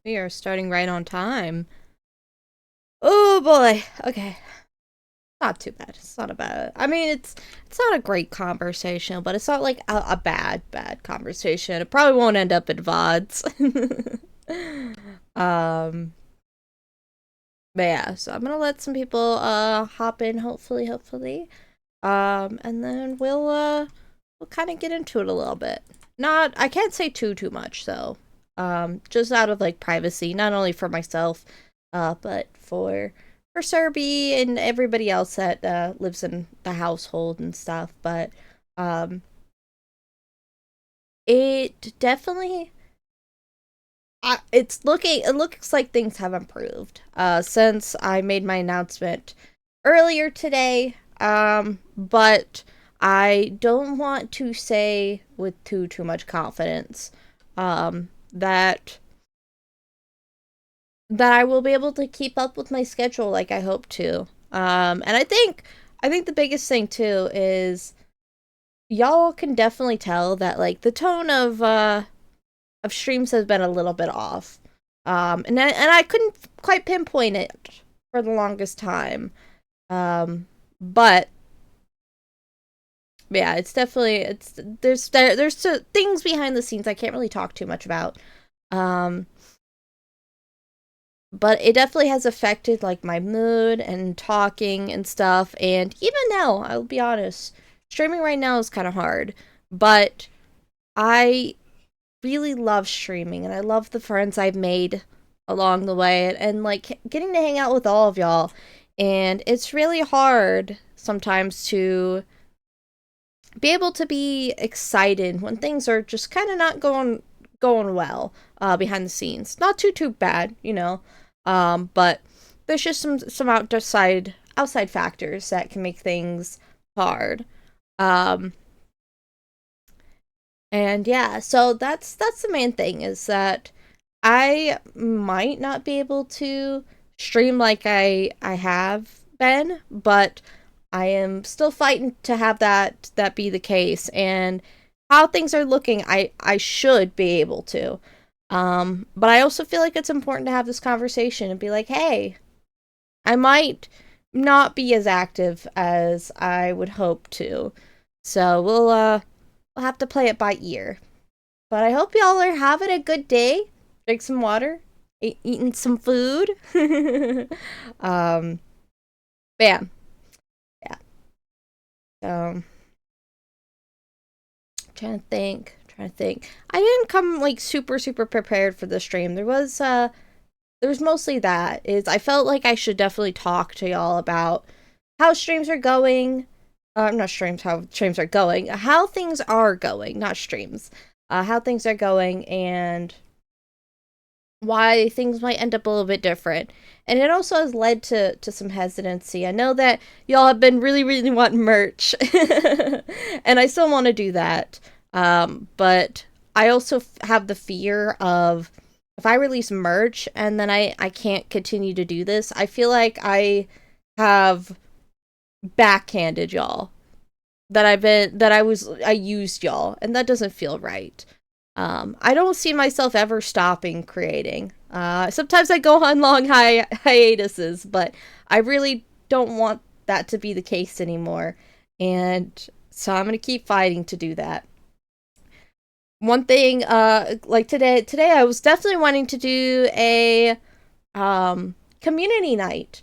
We are starting right on time. Oh boy. Okay. Not too bad. It's not a bad. I mean, it's not a great conversation, but it's not like a bad conversation. It probably won't end up in VODs. um. But yeah, so I'm gonna let some people hop in. Hopefully. And then we'll kind of get into it a little bit. Not I can't say too much though. Just out of like privacy, not only for myself, but for Serby and everybody else that lives in the household and stuff. But um, it definitely it looks like things have improved since I made my announcement earlier today. But I don't want to say with too much confidence that I will be able to keep up with my schedule like I hope to. And I think the biggest thing too is y'all can definitely tell that like the tone of streams has been a little bit off. And I couldn't quite pinpoint it for the longest time. But yeah, it's definitely there's things behind the scenes I can't really talk too much about. Um, but it definitely has affected like my mood and talking and stuff. And even now, I'll be honest, streaming right now is kind of hard, but I really love streaming and I love the friends I've made along the way and like getting to hang out with all of y'all. And it's really hard sometimes to be able to be excited when things are just kind of not going well behind the scenes. Not too bad, you know. But there's just some outside factors that can make things hard. Um, and yeah, so that's the main thing is that I might not be able to stream like I have been, but I am still fighting to have that be the case. And how things are looking, I should be able to. But I also feel like it's important to have this conversation and be like, hey, I might not be as active as I would hope to. So we'll have to play it by ear. But I hope y'all are having a good day. Drink some water, eating some food. um, bam, yeah. So trying to think. I didn't come like super prepared for the stream. There was mostly that is I felt like I should definitely talk to y'all about how streams are going. Not streams, how streams are going. How things are going, not streams. How things are going and why things might end up a little bit different. And it also has led to some hesitancy. I know that y'all have been really wanting merch. And I still want to do that. But I also have the fear of if I release merch and then I can't continue to do this, I feel like I have backhanded y'all. I used y'all, and that doesn't feel right. I don't see myself ever stopping creating. Sometimes I go on long hiatuses, but I really don't want that to be the case anymore. And so I'm gonna keep fighting to do that. One thing, like today I was definitely wanting to do a community night.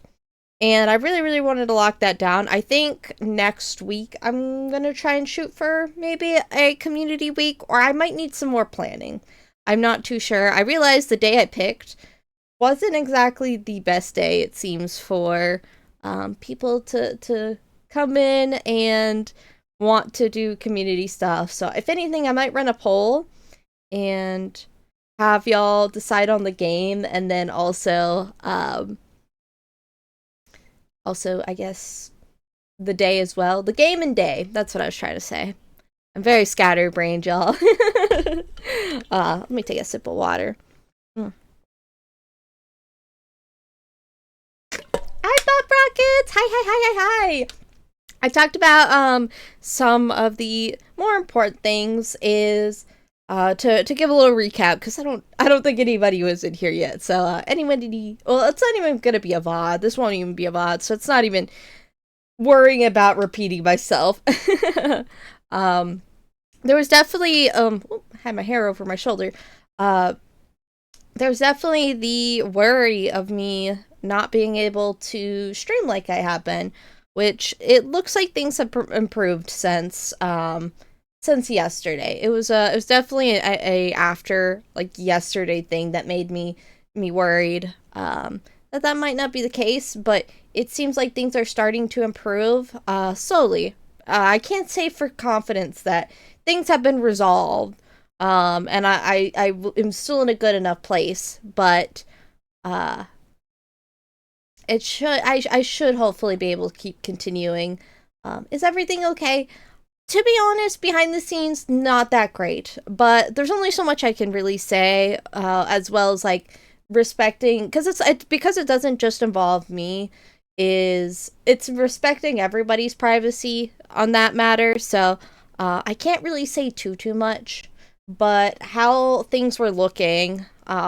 And I really wanted to lock that down. I think next week I'm going to try and shoot for maybe a community week, or I might need some more planning. I'm not too sure. I realized the day I picked wasn't exactly the best day, it seems, for people to come in and want to do community stuff. So, if anything, I might run a poll and have y'all decide on the game and then also, I guess the day as well. The game and day. That's what I was trying to say. I'm very scatterbrained, y'all. Let me take a sip of water. Mm. Hi, Bob Rockets! Hi! I talked about some of the more important things is to give a little recap, because I don't think anybody was in here yet. So anybody, well, it's not even gonna be a VOD. This won't even be a VOD, so it's not even worrying about repeating myself. um, there was definitely I had my hair over my shoulder. Uh, there was definitely the worry of me not being able to stream like I have been, which it looks like things have improved since yesterday. It was definitely a after like yesterday thing that made me worried that might not be the case, but it seems like things are starting to improve slowly. I can't say for confidence that things have been resolved, and I am still in a good enough place, but uh, I should hopefully be able to keep continuing. Is everything okay? To be honest, behind the scenes, not that great. But there's only so much I can really say, as well as like respecting, because it's because it doesn't just involve me. It's respecting everybody's privacy on that matter. So I can't really say too much. But how things were looking,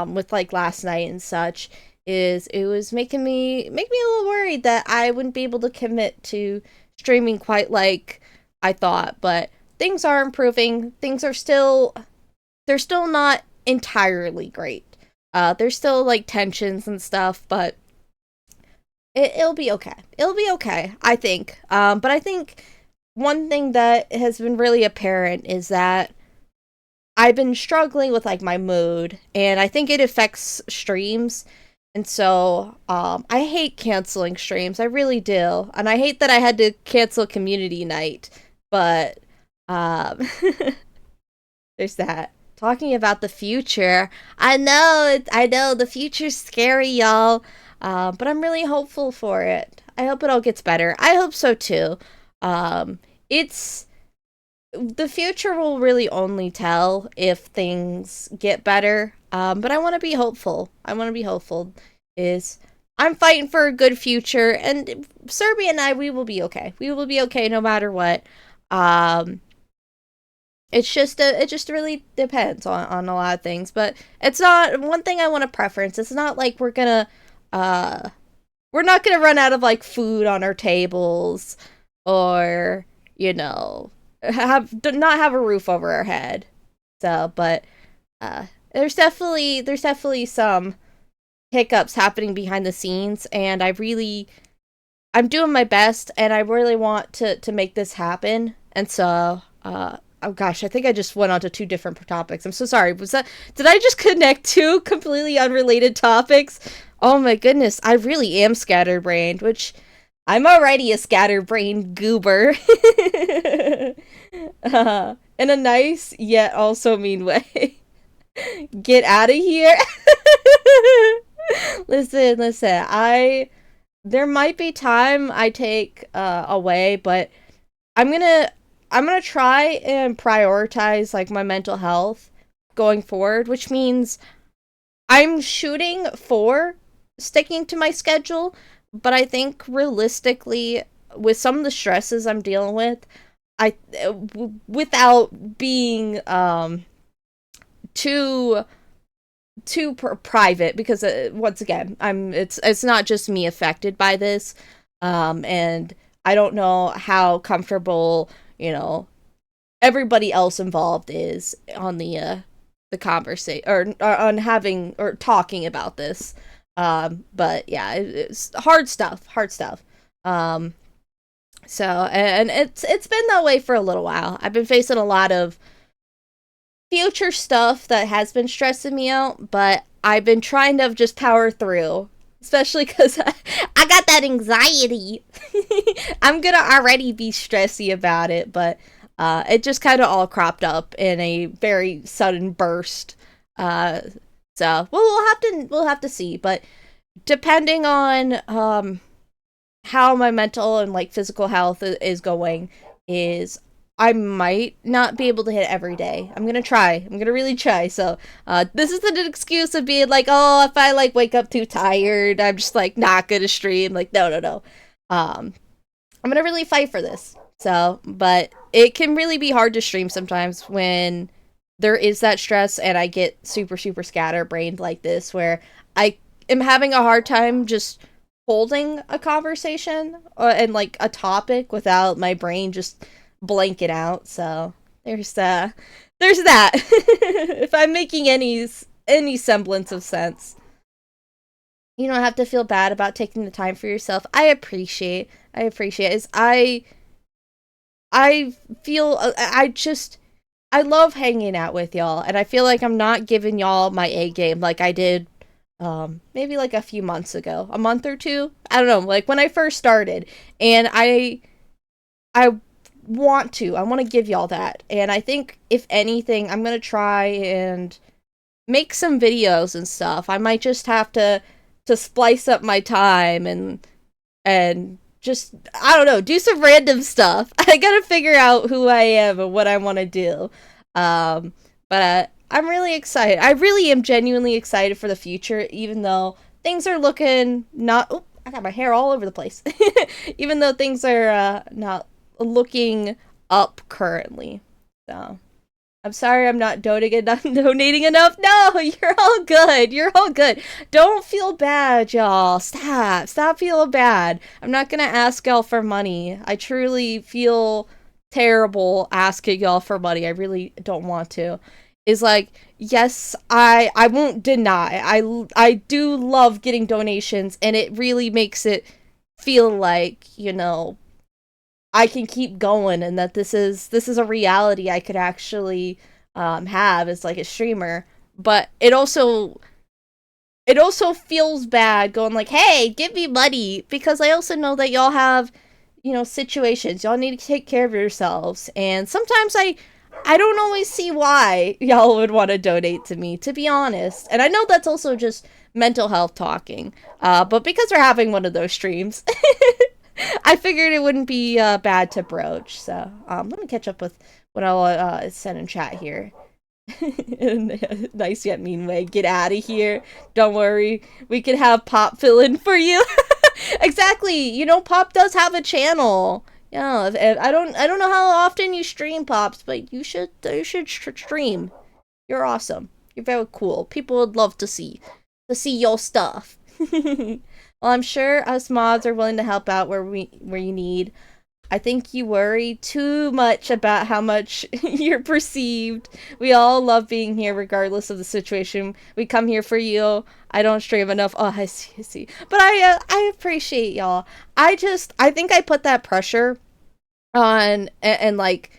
with like last night and such, is it was making me a little worried that I wouldn't be able to commit to streaming quite like I thought, but things are improving. They're still not entirely great. There's still like tensions and stuff, but it'll be okay. It'll be okay, I think. But I think one thing that has been really apparent is that I've been struggling with like my mood, and I think it affects streams. And so, I hate canceling streams. I really do. And I hate that I had to cancel community night. But, um, there's that. Talking about the future. I know, the future's scary, y'all. But I'm really hopeful for it. I hope it all gets better. I hope so too. It's the future will really only tell if things get better. But I want to be hopeful. I want to be hopeful. Is I'm fighting for a good future, and Serbia and I, we will be okay. We will be okay no matter what. Um, it just really depends on a lot of things. But it's not one thing I want to preference. It's not like uh, we're not gonna run out of like food on our tables, or you know, not have a roof over our head. So, but there's definitely some hiccups happening behind the scenes, and I'm doing my best, and I really want to make this happen. And so oh gosh, I think I just went on to two different topics. I'm so sorry. Did I just connect two completely unrelated topics? Oh my goodness, I really am scatterbrained, which I'm already a scatterbrained goober. In a nice yet also mean way. Get out of here. Listen. There might be time I take away, but I'm gonna I'm gonna try and prioritize like my mental health going forward, which means I'm shooting for sticking to my schedule, but I think realistically, with some of the stresses I'm dealing with, without being too private, because once again, it's not just me affected by this, and I don't know how comfortable everybody else involved is on the conversation, or on having or talking about this. But yeah, it's hard stuff. Um, so, and it's been that way for a little while. I've been facing a lot of future stuff that has been stressing me out, but I've been trying to just power through. Especially because I got that anxiety. I'm gonna already be stressy about it, but it just kind of all cropped up in a very sudden burst. Uh, so we'll have to see. But depending on how my mental and like physical health is going, is I might not be able to hit every day. I'm gonna try. I'm gonna really try. So, this isn't an excuse of being like, oh, if I like wake up too tired, I'm just like not gonna stream. Like, no. I'm gonna really fight for this. So, but it can really be hard to stream sometimes when there is that stress and I get super, super scatterbrained like this where I am having a hard time just holding a conversation and like a topic without my brain just blanking out. So there's that. If I'm making any semblance of sense. You don't have to feel bad about taking the time for yourself. I appreciate it. I feel I love hanging out with y'all, and I feel like I'm not giving y'all my A game like I did maybe like a few months ago, a month or two. I don't know, like when I first started, and I I want to give y'all that. And I think if anything, I'm going to try and make some videos and stuff. I might just have to splice up my time and just, I don't know, do some random stuff. I gotta figure out who I am and what I want to do. But I'm really excited. I really am genuinely excited for the future, even though things are looking not. Oh, I got my hair all over the place. Even though things are not looking up currently. So I'm sorry I'm not donating enough. No, you're all good. You're all good. Don't feel bad, y'all. Stop feeling bad. I'm not gonna ask y'all for money. I truly feel terrible asking y'all for money. I really don't want to. Is like, yes, I won't deny. I do love getting donations, and it really makes it feel like, you know, I can keep going, and that this is a reality I could actually have as like a streamer. But it also feels bad going like, hey, give me money, because I also know that y'all have, you know, situations. Y'all need to take care of yourselves, and sometimes I don't always see why y'all would want to donate to me, to be honest. And I know that's also just mental health talking, but because we're having one of those streams, I figured it wouldn't be bad to broach. So let me catch up with what I'll send in chat here. In a nice yet mean way. Get out of here. Don't worry. We can have Pop fill in for you. Exactly. You know, Pop does have a channel. Yeah, if I don't know how often you stream, Pops, but you should stream. You're awesome. You're very cool. People would love to see your stuff. Well, I'm sure us mods are willing to help out where you need. I think you worry too much about how much you're perceived. We all love being here regardless of the situation. We come here for you. I don't stream enough. Oh, I see. But I appreciate y'all. I think I put that pressure on and like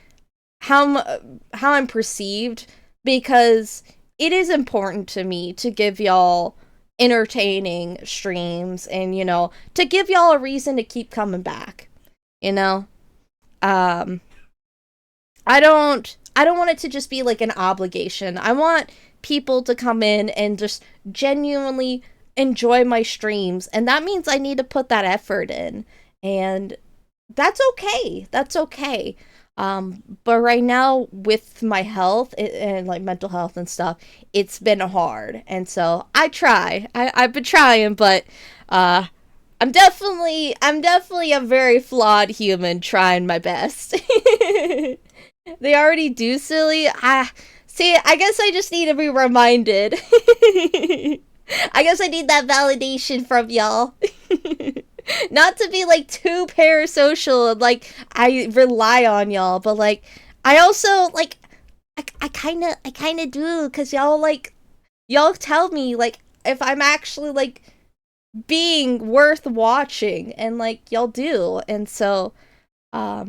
how I'm perceived, because it is important to me to give y'all entertaining streams, and, you know, to give y'all a reason to keep coming back, you know. I don't want it to just be like an obligation. I want people to come in and just genuinely enjoy my streams, and that means I need to put that effort in, and that's okay. But right now, with my health and like mental health and stuff, it's been hard. And so I've been trying, but I'm definitely a very flawed human trying my best. They already do, silly. See, I guess I just need to be reminded. I guess I need that validation from y'all. Not to be like too parasocial and like I rely on y'all, but like I also like I kind of do, cuz y'all tell me like if I'm actually like being worth watching, and like y'all do. And so I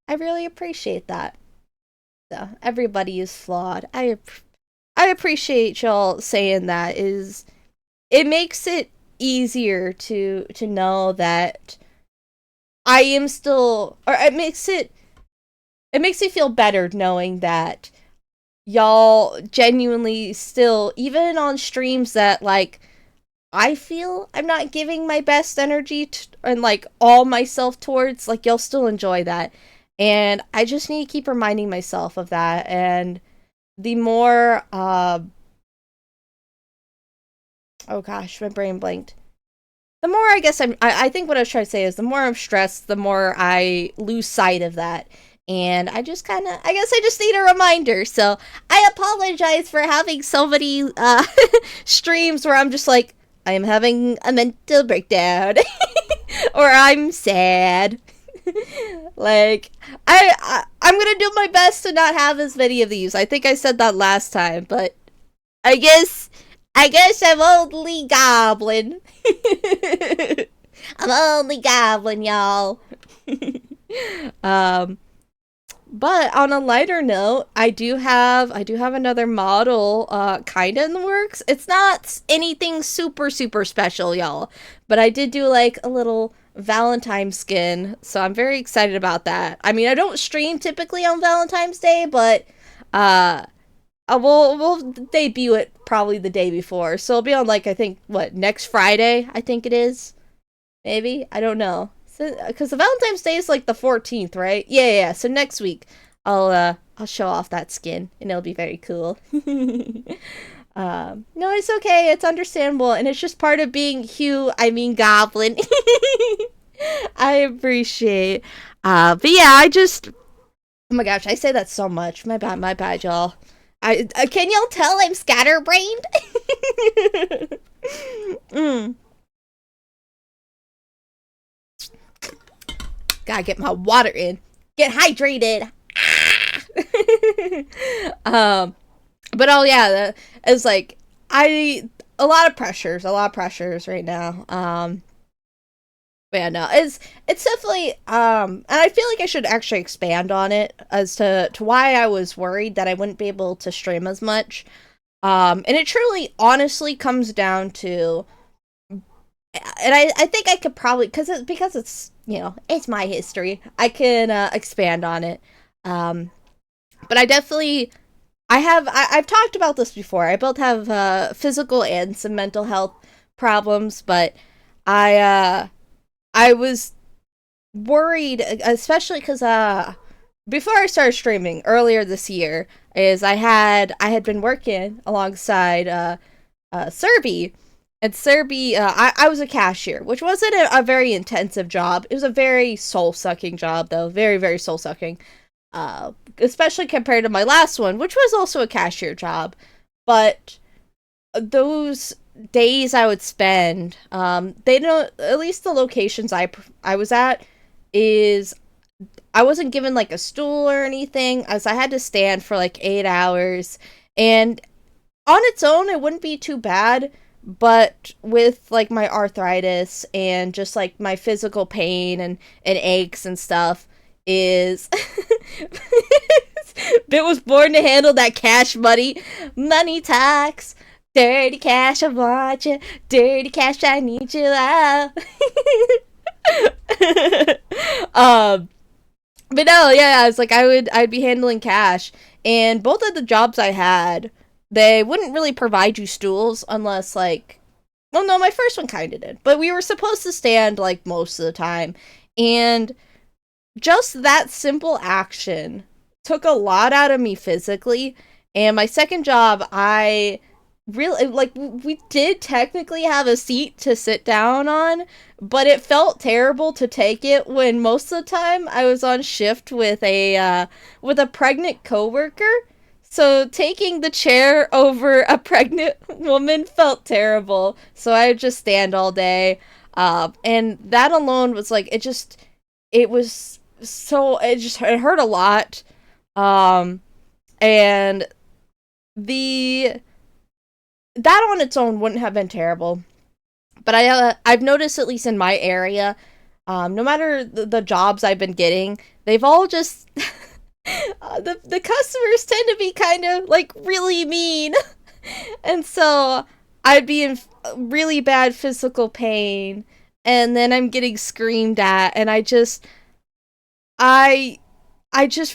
really appreciate that. So everybody is flawed. I appreciate y'all saying that. It makes it easier to know that I am still, or it makes me feel better knowing that y'all genuinely still, even on streams that like I feel I'm not giving my best energy and like all myself towards, like y'all still enjoy that. And I just need to keep reminding myself of that. And the more oh gosh, my brain blanked. The more I guess I think what I was trying to say is the more I'm stressed, the more I lose sight of that. And I just kind of, I guess I just need a reminder. So I apologize for having so many streams where I'm just like, I am having a mental breakdown or I'm sad. Like, I'm gonna do my best to not have as many of these. I think I said that last time, but I guess I'm only goblin. I'm only goblin, y'all. um but on a lighter note, I do have another model kind of in the works. It's not anything super super special, y'all, but I did do like a little Valentine skin, so I'm very excited about that. I mean, I don't stream typically on Valentine's Day, but uh we'll debut it probably the day before. So it'll be on like I think what, next Friday, I think it is. Maybe, I don't know. Because the Valentine's Day is like the 14th, right? Yeah, yeah, yeah. So next week, I'll show off that skin, and it'll be very cool. No, it's okay. It's understandable, and it's just part of being Hugh. I mean, Goblin. I appreciate. But yeah, I just. Oh my gosh, I say that so much. My bad, y'all. Can y'all tell I'm scatterbrained? mm. Gotta get my water in. Get hydrated. But oh yeah, it's like a lot of pressures right now. But yeah, no, it's definitely and I feel like I should actually expand on it as to why I was worried that I wouldn't be able to stream as much. And it truly, honestly, comes down to, and I think I could probably because it's it's my history. I can expand on it. But I definitely I've talked about this before. I both have physical and some mental health problems, but I was worried, especially because before I started streaming earlier this year, is I had been working alongside Serby. And Serby, I was a cashier, which wasn't a very intensive job. It was a very soul-sucking job, though. Very, very soul-sucking. Especially compared to my last one, which was also a cashier job. But those days I would spend, they don't, at least the locations I was at, is I wasn't given like a stool or anything, as I had to stand for like 8 hours. And on its own, it wouldn't be too bad. But with like my arthritis and just like my physical pain and aches and stuff, is Bit was born to handle that cash money talks. Dirty cash, I want you. Dirty cash, I need you out. But no, yeah, it's like I'd be handling cash, and both of the jobs I had, they wouldn't really provide you stools unless like, well, no, my first one kind of did, but we were supposed to stand like most of the time, and just that simple action took a lot out of me physically. And my second job, I really like, we did technically have a seat to sit down on, but it felt terrible to take it when most of the time I was on shift with a pregnant coworker. So taking the chair over a pregnant woman felt terrible. So I would just stand all day. And that alone was like, it was so, it hurt a lot. And that on its own wouldn't have been terrible. But I've noticed, at least in my area, no matter the jobs I've been getting, they've all just the customers tend to be kind of like really mean. And so I'd be in really bad physical pain, and then I'm getting screamed at, and I just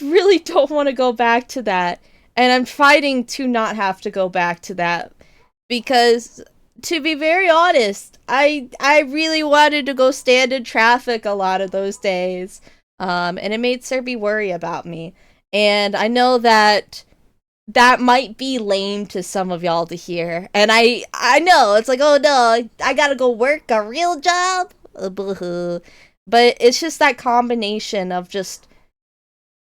really don't want to go back to that. And I'm fighting to not have to go back to that. Because, to be very honest, I really wanted to go stand in traffic a lot of those days. And it made Serby worry about me. And I know that might be lame to some of y'all to hear. And I know, it's like, oh no, I gotta go work a real job? Boo-hoo. But it's just that combination of just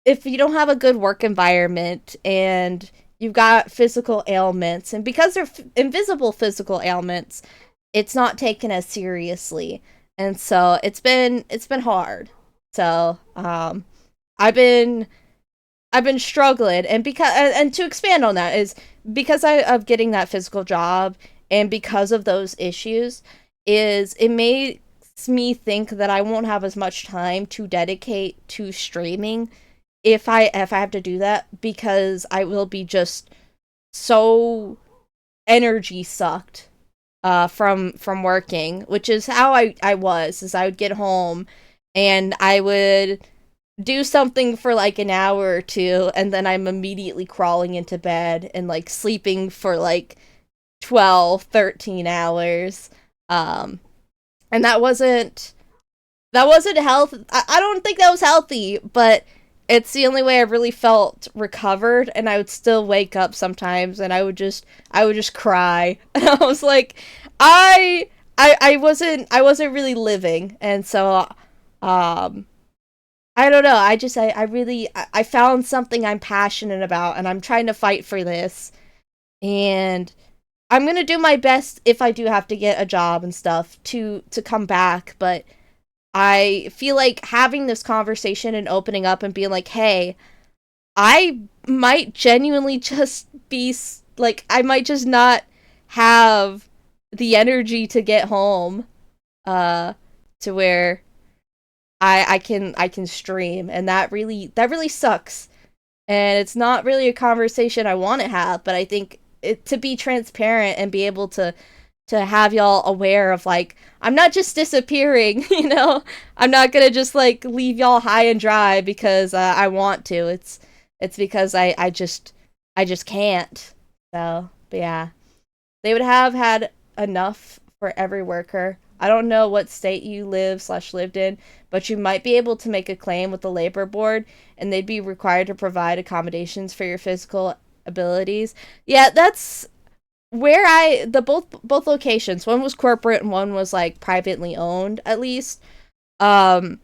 if you don't have a good work environment and you've got physical ailments, and because they're invisible physical ailments, it's not taken as seriously, and so it's been hard. So I've been I've been struggling, and and to expand on that is because of getting that physical job, and because of those issues, is it makes me think that I won't have as much time to dedicate to streaming if I have to do that, because I will be just so energy sucked from working, which is how I was, is I would get home and I would do something for like an hour or two, and then I'm immediately crawling into bed and like sleeping for like 12, 13 hours. Um and that wasn't health. I don't think that was healthy, but it's the only way I really felt recovered. And I would still wake up sometimes, and I would just cry. And I was like, I wasn't really living. And so um I don't know. I really I found something I'm passionate about, and I'm trying to fight for this. And I'm gonna do my best if I do have to get a job and stuff to come back. But I feel like having this conversation and opening up and being like, hey, I might genuinely just be like, I might just not have the energy to get home uh to where I can stream, and that really sucks. And it's not really a conversation I want to have, but I think to be transparent and be able to have y'all aware of, like, I'm not just disappearing. I'm not gonna just like leave y'all high and dry because I want to. It's because I just can't. So, but yeah, they would have had enough for every worker. I don't know what state you lived in, but you might be able to make a claim with the labor board, and they'd be required to provide accommodations for your physical abilities. Yeah, that's where the both locations. One was corporate and one was like privately owned, at least. Um,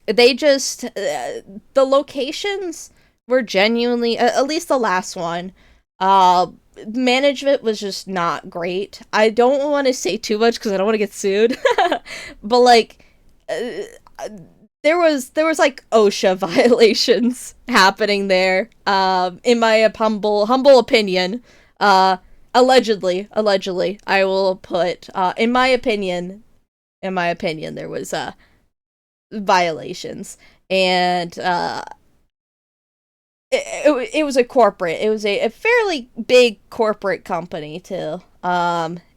they just the locations were genuinely, at least the last one. Uh, Management was just not great. I don't want to say too much because I don't want to get sued, but like. There was like OSHA violations happening there. In my humble opinion, uh, allegedly, I will put, in my opinion, there was violations, and it was a corporate. It was a fairly big corporate company too.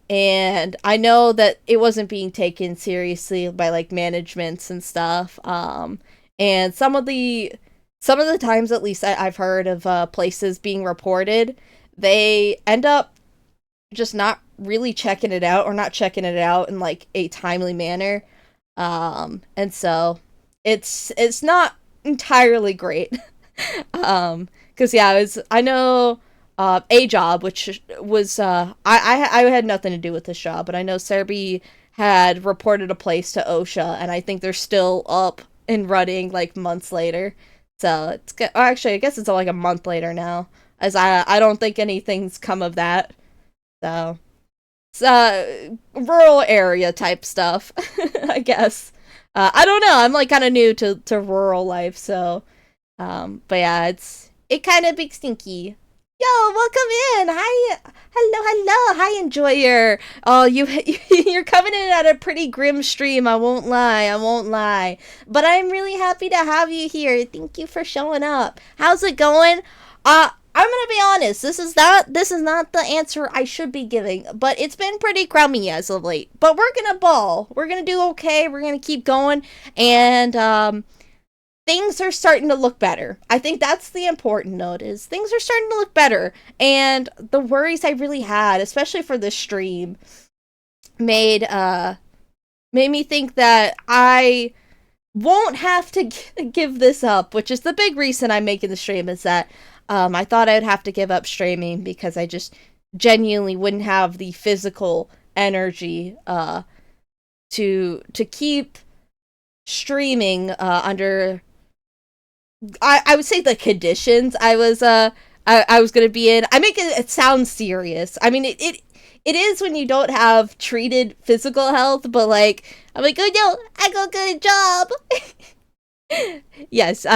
And I know that it wasn't being taken seriously by like managements and stuff. And some of the times, at least I've heard of places being reported, they end up just not really checking it out, or not checking it out in like a timely manner. And so it's not entirely great. Because yeah, I know a job, which was I had nothing to do with this job, but I know Serby had reported a place to OSHA, and I think they're still up and running like months later. So actually, I guess it's like a month later now, as I don't think anything's come of that. So it's rural area type stuff, I guess. I don't know. I'm like kind of new to rural life, so but yeah, it kind of big stinky. Yo, welcome in. Hi, hello. Hi, enjoyer. Oh, you're coming in at a pretty grim stream. I won't lie. But I'm really happy to have you here. Thank you for showing up. How's it going? I'm gonna be honest. This is not the answer I should be giving, but it's been pretty crummy as of late. But we're gonna ball. We're gonna do okay. We're gonna keep going, and things are starting to look better. I think that's the important note, is things are starting to look better. And the worries I really had, especially for this stream, made me think that I won't have to give this up, which is the big reason I'm making the stream, is that I thought I'd have to give up streaming because I just genuinely wouldn't have the physical energy to keep streaming under I would say the conditions I was gonna be in. I make it sound serious. I mean, it is when you don't have treated physical health, but like I'm like, oh no, I go get a job. Yes,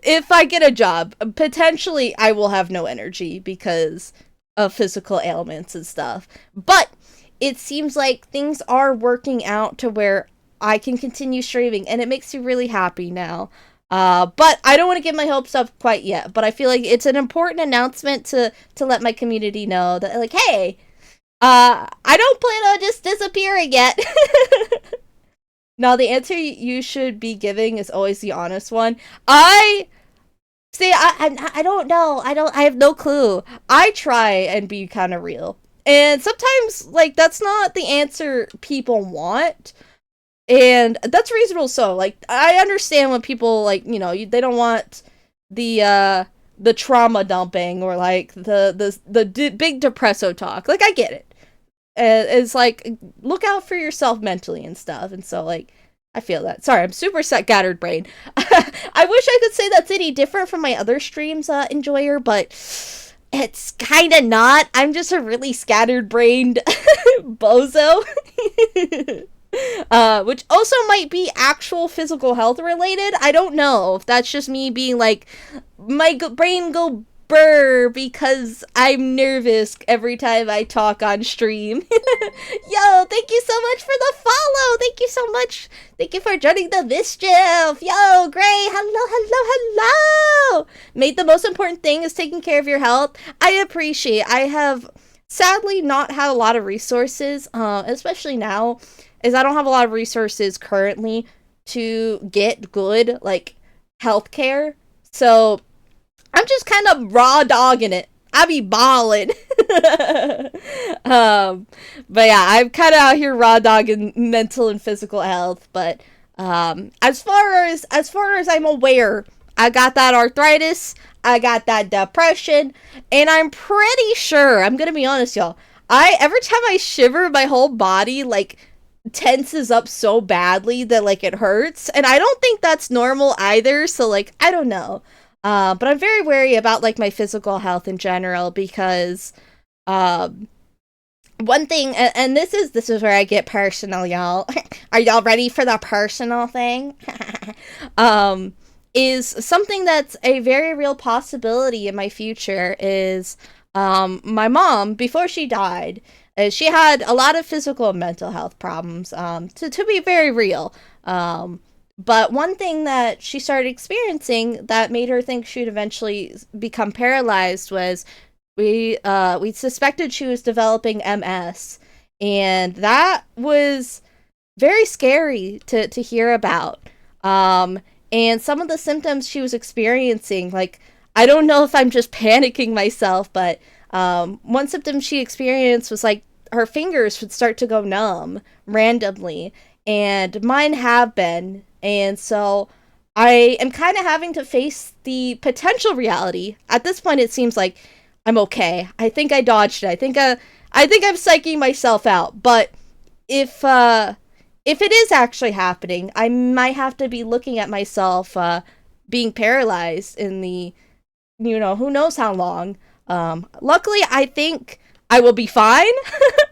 if I get a job, potentially I will have no energy because of physical ailments and stuff. But it seems like things are working out to where I can continue streaming, and it makes me really happy now. But I don't want to get my hopes up quite yet. But I feel like it's an important announcement to let my community know that, like, hey, I don't plan on just disappearing yet. No, the answer you should be giving is always the honest one. I see. I don't know. I have no clue. I try and be kind of real, and sometimes like that's not the answer people want, and that's reasonable. So like I understand when people like they don't want the trauma dumping or like the big depresso talk. Like I get it. It's like look out for yourself mentally and stuff, and so like I feel that. Sorry, I'm super scattered brain. I wish I could say that's any different from my other streams, enjoyer, but it's kind of not. I'm just a really scattered brained bozo. Which also might be actual physical health related. I don't know if that's just me being like my brain go burr because I'm nervous every time I talk on stream. Yo, thank you so much for the follow. Thank you so much. Thank you for joining the mischief. Yo, Gray, hello. Made the most important thing is taking care of your health. I appreciate. I have sadly not had a lot of resources, especially now, is I don't have a lot of resources currently to get good like healthcare. So I'm just kind of raw dogging it. I be balling. But yeah, I'm kind of out here raw dogging mental and physical health. But as far as I'm aware, I got that arthritis, I got that depression, and I'm pretty sure, I'm gonna be honest, y'all. Every time I shiver, my whole body like tenses up so badly that like it hurts, and I don't think that's normal either. So like I don't know. But I'm very wary about like my physical health in general because one thing, and this is where I get personal, y'all. Are y'all ready for the personal thing? Is something that's a very real possibility in my future is my mom, before she died, she had a lot of physical and mental health problems, to be very real. But one thing that she started experiencing that made her think she'd eventually become paralyzed was we suspected she was developing MS, and that was very scary to hear about. And some of the symptoms she was experiencing, like I don't know if I'm just panicking myself, but one symptom she experienced was like her fingers would start to go numb randomly, and mine have been. And so I am kind of having to face the potential reality. At this point, it seems like I'm okay. I think I dodged it. I think I'm psyching myself out. But if it is actually happening, I might have to be looking at myself being paralyzed in the, who knows how long. Luckily, I think I will be fine.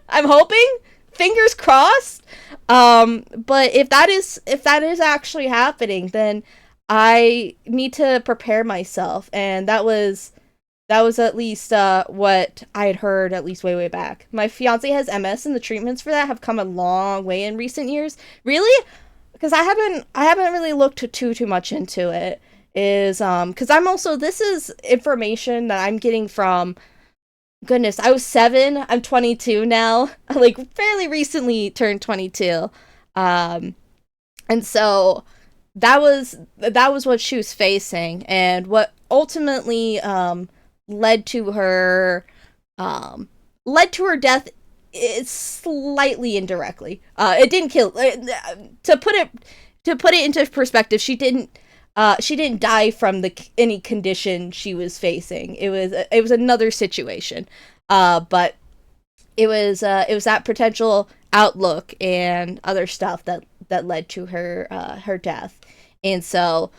I'm hoping. Fingers crossed. But if that is actually happening, then I need to prepare myself, and that was at least what I had heard, at least way back. My fiance has MS, and the treatments for that have come a long way in recent years. Really? Because I haven't really looked too much into it. Is because I'm also, this is information that I'm getting from, goodness, I was 7, I'm 22 now. I like fairly recently turned 22. And so that was what she was facing, and what ultimately led to her death is slightly indirectly. It didn't kill, to put it into perspective, she didn't die from any condition she was facing. It was another situation. But it was that potential outlook and other stuff that led to her death. And so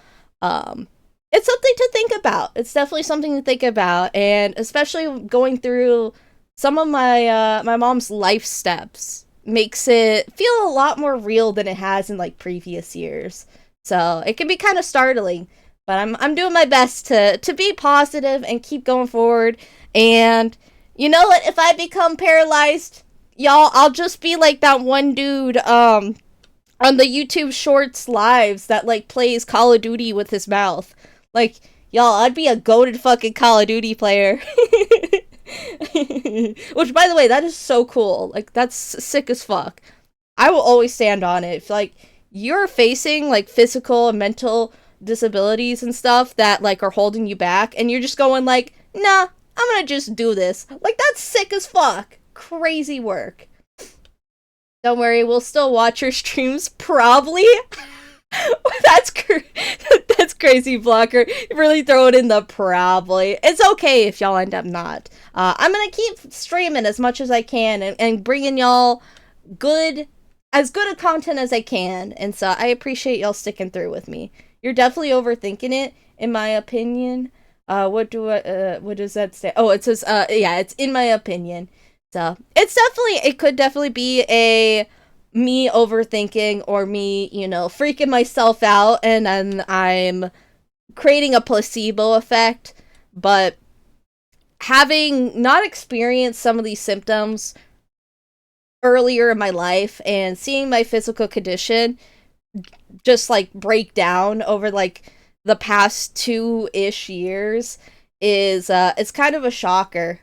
it's something to think about. It's definitely something to think about, and especially going through some of my mom's life steps makes it feel a lot more real than it has in like previous years. So it can be kind of startling, but I'm doing my best to be positive and keep going forward. And you know what? If I become paralyzed, y'all, I'll just be like that one dude on the YouTube Shorts lives that like plays Call of Duty with his mouth. Like, y'all, I'd be a goated fucking Call of Duty player. Which, by the way, that is so cool. Like, that's sick as fuck. I will always stand on it. If, like, you're facing, like, physical and mental disabilities and stuff that, like, are holding you back, and you're just going, like, nah, I'm gonna just do this. Like, that's sick as fuck. Crazy work. Don't worry, we'll still watch your streams, probably. that's that's crazy, Blocker. Really throw it in the probably. It's okay if y'all end up not. I'm gonna keep streaming as much as I can and bringing y'all as good a content as I can. And so I appreciate y'all sticking through with me. You're definitely overthinking it, in my opinion. What does that say? Oh, it says, yeah, it's in my opinion. So it could definitely be a me overthinking or me, freaking myself out and then I'm creating a placebo effect. But having not experienced some of these symptoms earlier in my life and seeing my physical condition just like break down over like the past 2-ish years is it's kind of a shocker.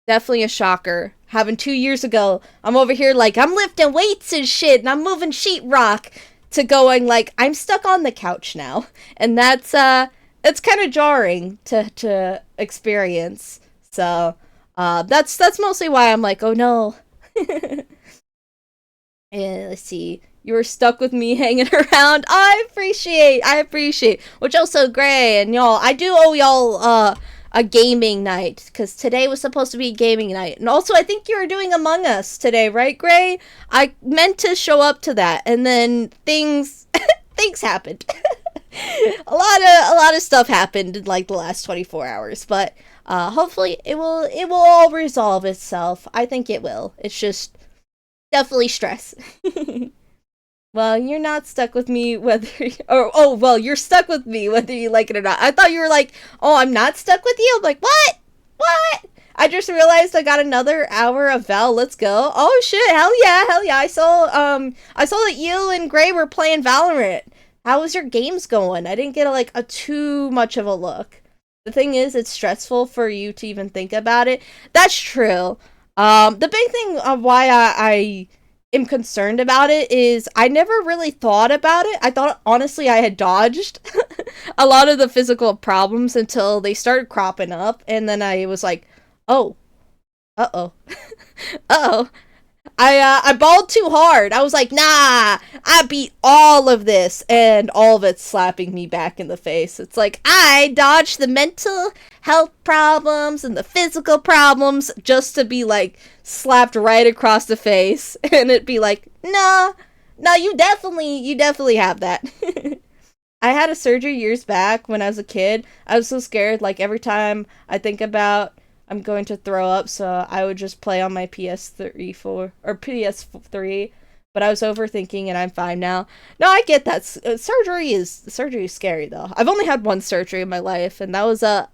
Definitely a shocker. Having 2 years ago, I'm over here like, I'm lifting weights and shit, and I'm moving sheetrock, to going like, I'm stuck on the couch now. And that's, it's kind of jarring to experience. So, that's mostly why I'm like, oh no. And let's see. You were stuck with me hanging around. I appreciate. Which also, Gray, and y'all, I do owe y'all, a gaming night, because today was supposed to be a gaming night. And also, I think you were doing Among Us today, right, Gray? I meant to show up to that, and then things happened. a lot of stuff happened in like the last 24 hours, but hopefully it will all resolve itself. I think it will. It's just definitely stress. Well, you're not stuck with me whether you're stuck with me whether you like it or not. I thought you were like, oh, I'm not stuck with you. I'm like, what? I just realized I got another hour of Val. Let's go. Oh shit, hell yeah. I saw that you and Gray were playing Valorant. How was your games going? I didn't get a too much of a look. The thing is, it's stressful for you to even think about it. That's true. The big thing of why I am concerned about it is I never really thought about it. I thought, honestly, I had dodged a lot of the physical problems until they started cropping up, and then I was like, oh, uh-oh. I balled too hard. I was like, nah, I beat all of this, and all of it's slapping me back in the face. It's like, I dodged the mental health problems and the physical problems just to be, like, slapped right across the face, and it'd be like, no, you definitely have that. I had a surgery years back when I was a kid. I was so scared, like, every time I think about I'm going to throw up, so I would just play on my PS3, but I was overthinking and I'm fine now. No, I get that. Surgery is scary though. I've only had one surgery in my life, and that was I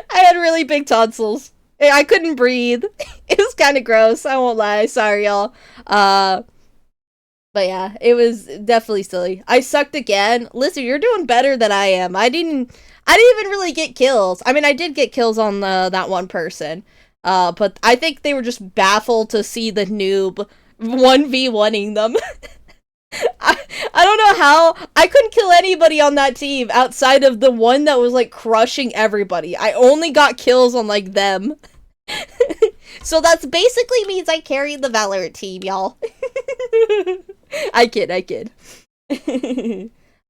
had really big tonsils. I couldn't breathe. It was kind of gross. I won't lie. Sorry, y'all. But yeah, it was definitely silly. I sucked again. Listen, you're doing better than I am. I didn't even really get kills. I mean, I did get kills on that one person. But I think they were just baffled to see the noob 1v1ing them. I don't know how. I couldn't kill anybody on that team outside of the one that was, like, crushing everybody. I only got kills on, like, them. So that's basically means I carried the Valorant team, y'all. I kid.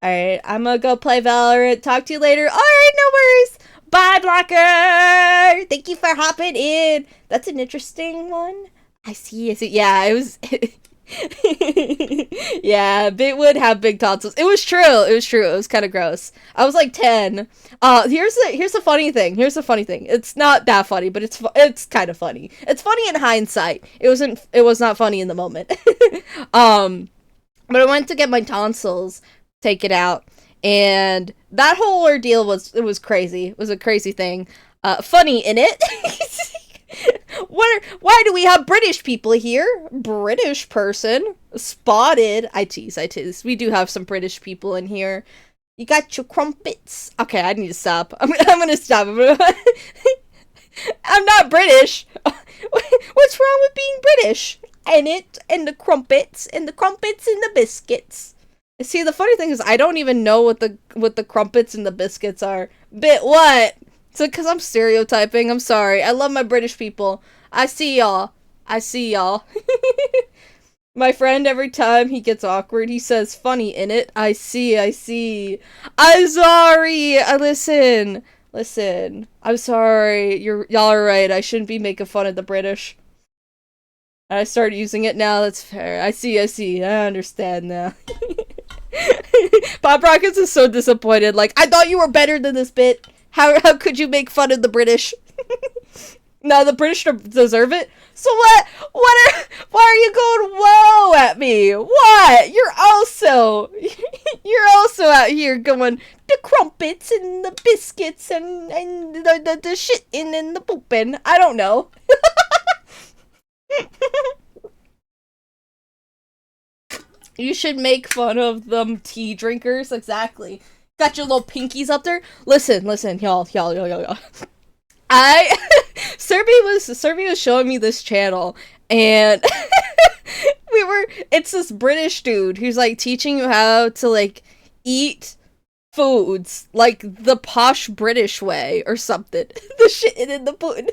Alright, I'm gonna go play Valorant. Talk to you later. Alright, no worries. Bye, Blocker! Thank you for hopping in. That's an interesting one. I see. Yeah, it was... Yeah, it would have big tonsils. It was true. It was true. It was kind of gross. I was like 10. Here's the funny thing. Here's the funny thing. It's not that funny, but it's kind of funny. It's funny in hindsight. It was not funny in the moment. um but I went to get my tonsils taken out, and that whole ordeal was crazy. It was a crazy thing. Funny in it. Why do we have British people here? British person spotted. I tease. We do have some British people in here. You got your crumpets. Okay, I need to stop. I'm gonna stop. I'm not British. What's wrong with being British? And the crumpets, and the biscuits. See, the funny thing is, I don't even know what the crumpets and the biscuits are. Bit what? So, because I'm stereotyping, I'm sorry. I love my British people. I see y'all. My friend, every time he gets awkward, he says, funny in it. I see. I'm sorry. Listen. I'm sorry. Y'all are right. I shouldn't be making fun of the British. I started using it now. That's fair. I see. I understand now. Pop Rockets is so disappointed. Like, I thought you were better than this bit. How could you make fun of the British? No, the British deserve it. So why are you going whoa at me? What? You're also out here going the crumpets and the biscuits and the shitting and the pooping. I don't know. You should make fun of them tea drinkers. Exactly. Got your little pinkies up there. Listen, y'all. Serby was showing me this channel, and it's this British dude who's like teaching you how to like eat foods like the posh British way or something. The shit in the pudding.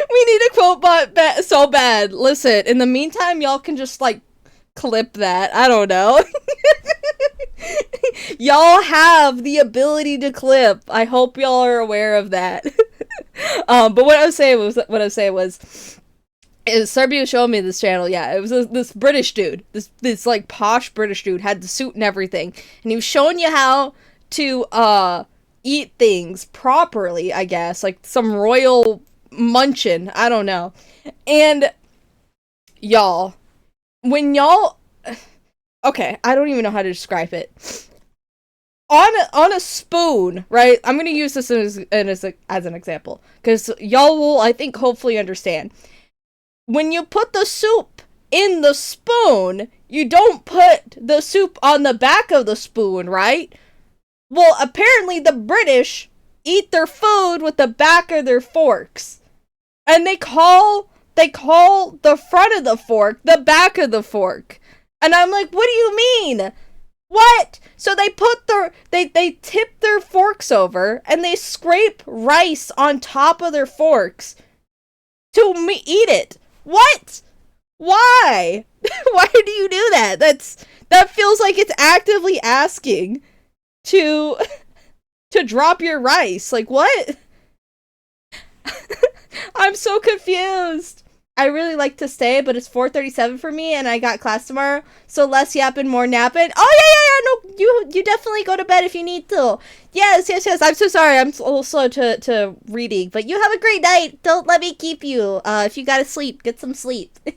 We need a quote bot so bad. Listen, in the meantime, y'all can just like clip that. I don't know. Y'all have the ability to clip. I hope y'all are aware of that. But what I was saying was is Serbia showed me this channel. Yeah, it was this British dude, this like posh British dude, had the suit and everything, and he was showing you how to eat things properly. I guess like some royal munchin'. I don't know. And y'all, when y'all, okay, I don't even know how to describe it. On a spoon, right? I'm gonna use this as an example because y'all will, I think, hopefully understand. When you put the soup in the spoon, you don't put the soup on the back of the spoon, right? Well, apparently the British eat their food with the back of their forks, and they call the front of the fork the back of the fork. And I'm like, what do you mean? What? So they they tip their forks over and they scrape rice on top of their forks to eat it. What? Why? Why do you do that? That feels like it's actively asking to drop your rice. Like, what? I'm so confused. I really like to stay, but it's 4:37 for me, and I got class tomorrow, so less yapping, more napping. Oh, yeah, no, you definitely go to bed if you need to. Yes, I'm so sorry, I'm a little slow to reading, but you have a great night. Don't let me keep you. If you gotta sleep, get some sleep. But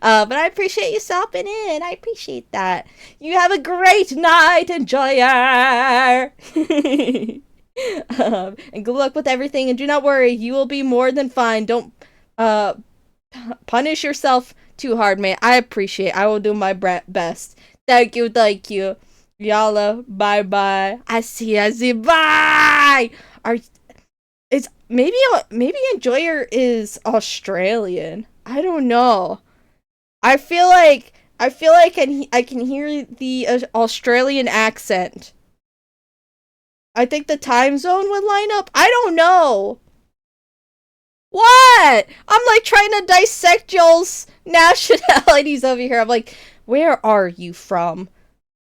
I appreciate you stopping in. I appreciate that. You have a great night. Enjoy her. And good luck with everything, and do not worry, you will be more than fine. Don't punish yourself too hard, man. I appreciate. I will do my best. Thank you. Yalla, bye. I see. Bye. Maybe Enjoyer is Australian. I don't know. I feel like I can hear the Australian accent. I think the time zone would line up. I don't know. What? I'm like trying to dissect y'all's nationalities over here. I'm like, where are you from?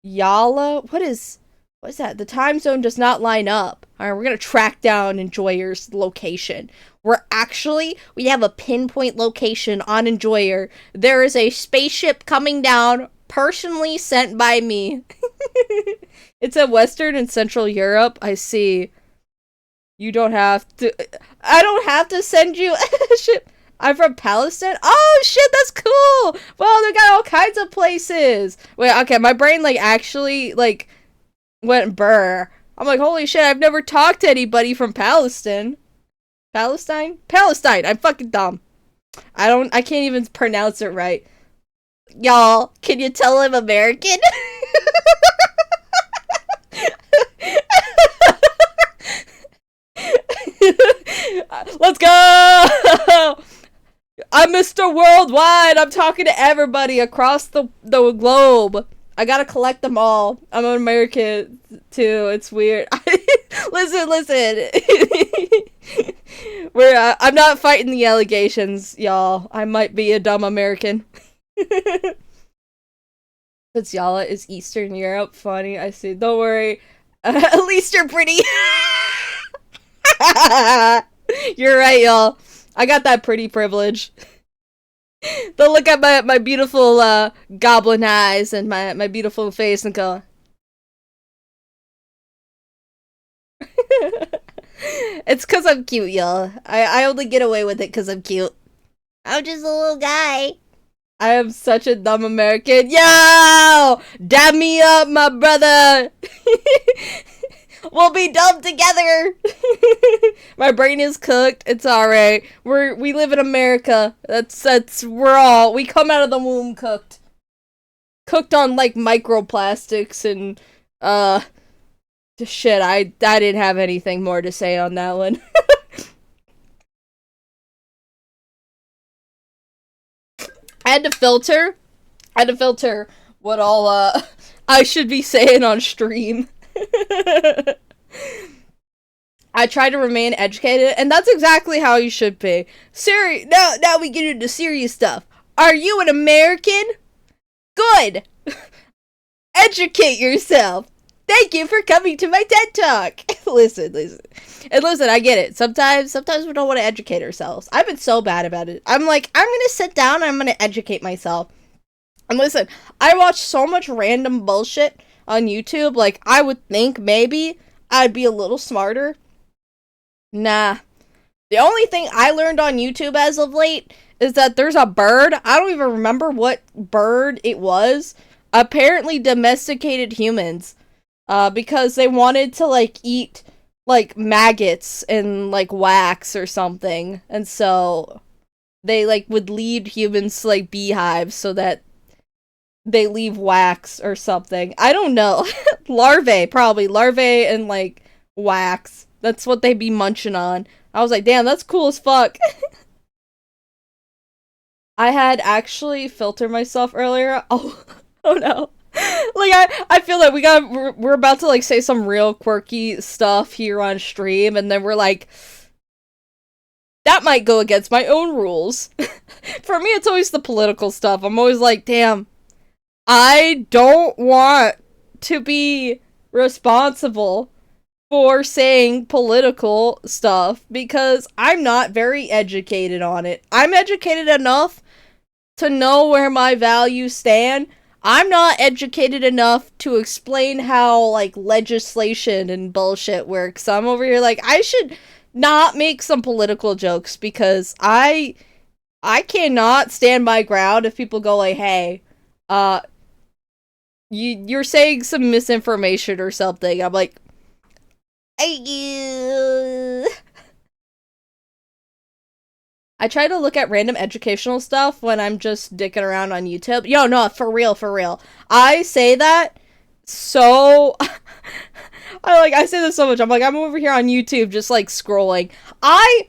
Yala? What is what's that? The time zone does not line up. All right, we're gonna track down Enjoyer's location. We have a pinpoint location on Enjoyer. There is a spaceship coming down, personally sent by me. It's in Western and Central Europe. I see. You don't have to. I don't have to send you a ship. I'm from Palestine. Oh shit, that's cool. Well, they got all kinds of places. Wait, okay, my brain like actually like went burr. I'm like, holy shit, I've never talked to anybody from Palestine. Palestine? Palestine. I'm fucking dumb. I can't even pronounce it right. Y'all, can you tell I'm American? Let's go! I'm Mr. Worldwide. I'm talking to everybody across the globe. I gotta collect them all. I'm an American too. It's weird. Listen. I'm not fighting the allegations, y'all. I might be a dumb American. Pizzala is Eastern Europe. Funny, I see. Don't worry. At least you're pretty. You're right, y'all. I got that pretty privilege. They'll look at my beautiful goblin eyes and my beautiful face and go, it's because I'm cute, y'all. I only get away with it because I'm cute. I'm just a little guy. I am such a dumb American. Yo! Dab me up, my brother! We'll be dumb together! My brain is cooked. It's alright. We live in America. We come out of the womb cooked. Cooked on, like, microplastics and, shit, I didn't have anything more to say on that one. I had to filter what all, I should be saying on stream. I try to remain educated, and that's exactly how you should be. Now we get into serious stuff. Are you an American? Good! Educate yourself! Thank you for coming to my TED Talk! Listen. And listen, I get it. Sometimes we don't want to educate ourselves. I've been so bad about it. I'm like, I'm gonna sit down and I'm gonna educate myself. And listen, I watch so much random bullshit on YouTube, like, I would think maybe I'd be a little smarter. Nah. The only thing I learned on YouTube as of late is that there's a bird, I don't even remember what bird it was, apparently domesticated humans, because they wanted to, like, eat, like, maggots and, like, wax or something, and so they, like, would lead humans to, like, beehives so that they leave wax or something. I don't know. Larvae, probably. Larvae and, like, wax. That's what they'd be munching on. I was like, damn, that's cool as fuck. I had actually filtered myself earlier. Oh no. Like, I feel like we're about to, like, say some real quirky stuff here on stream, and then we're like, that might go against my own rules. For me, it's always the political stuff. I'm always like, damn, I don't want to be responsible for saying political stuff because I'm not very educated on it. I'm educated enough to know where my values stand. I'm not educated enough to explain how, like, legislation and bullshit works. So I'm over here like, I should not make some political jokes because I cannot stand my ground if people go like, hey, you're saying some misinformation or something. I'm like, I try to look at random educational stuff when I'm just dicking around on YouTube. Yo, no, for real. I say that so... I say this so much. I'm like, I'm over here on YouTube just, like, scrolling. I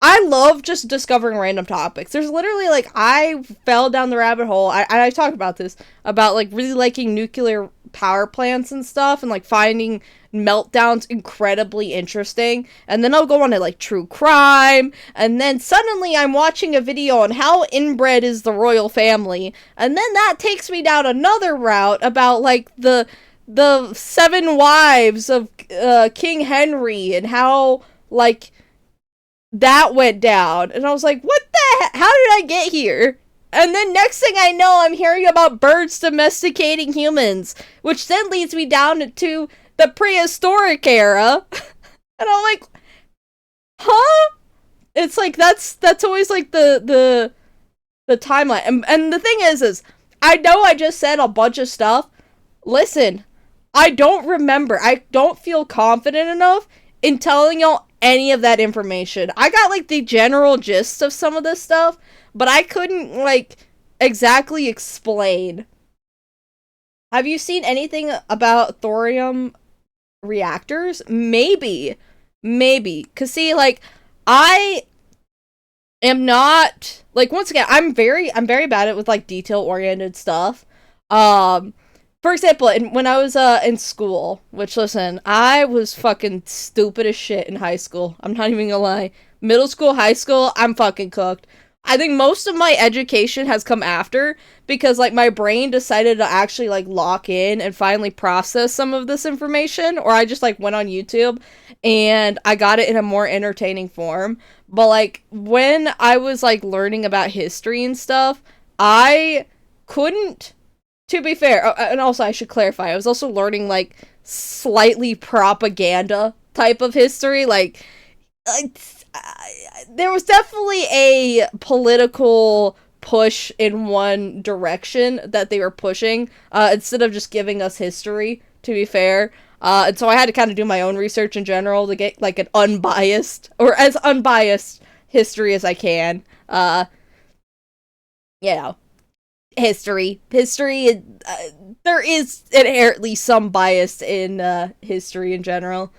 love just discovering random topics. There's literally, like, I fell down the rabbit hole. I talked about this, about, like, really liking nuclear power plants and stuff, and, like, finding meltdowns incredibly interesting. And then I'll go on to, like, true crime, and then suddenly I'm watching a video on how inbred is the royal family, and then that takes me down another route about, like, the the 7 wives of King Henry and how, like, that went down. And I was like, what the heck? How did I get here? And then next thing I know, I'm hearing about birds domesticating humans, which then leads me down to the prehistoric era. And I'm like, huh? It's like, that's always like the timeline. And the thing is I know I just said a bunch of stuff. Listen, I don't remember. I don't feel confident enough in telling y'all any of that information. I got, like, the general gist of some of this stuff, but I couldn't, like, exactly explain. Have you seen anything about thorium reactors? Maybe. Cause see, like, I am not, like, once again, I'm very bad at with, like, detail-oriented stuff. For example, when I was in school, which, listen, I was fucking stupid as shit in high school. I'm not even gonna lie. Middle school, high school, I'm fucking cooked. I think most of my education has come after because, like, my brain decided to actually, like, lock in and finally process some of this information, or I just, like, went on YouTube and I got it in a more entertaining form. But, like, when I was, like, learning about history and stuff, I couldn't, to be fair, and also I should clarify, I was also learning, like, slightly propaganda type of history, like there was definitely a political push in one direction that they were pushing, instead of just giving us history, to be fair. And so I had to kind of do my own research in general to get, like, an unbiased, or as unbiased history as I can. You know, history, there is inherently some bias in, history in general.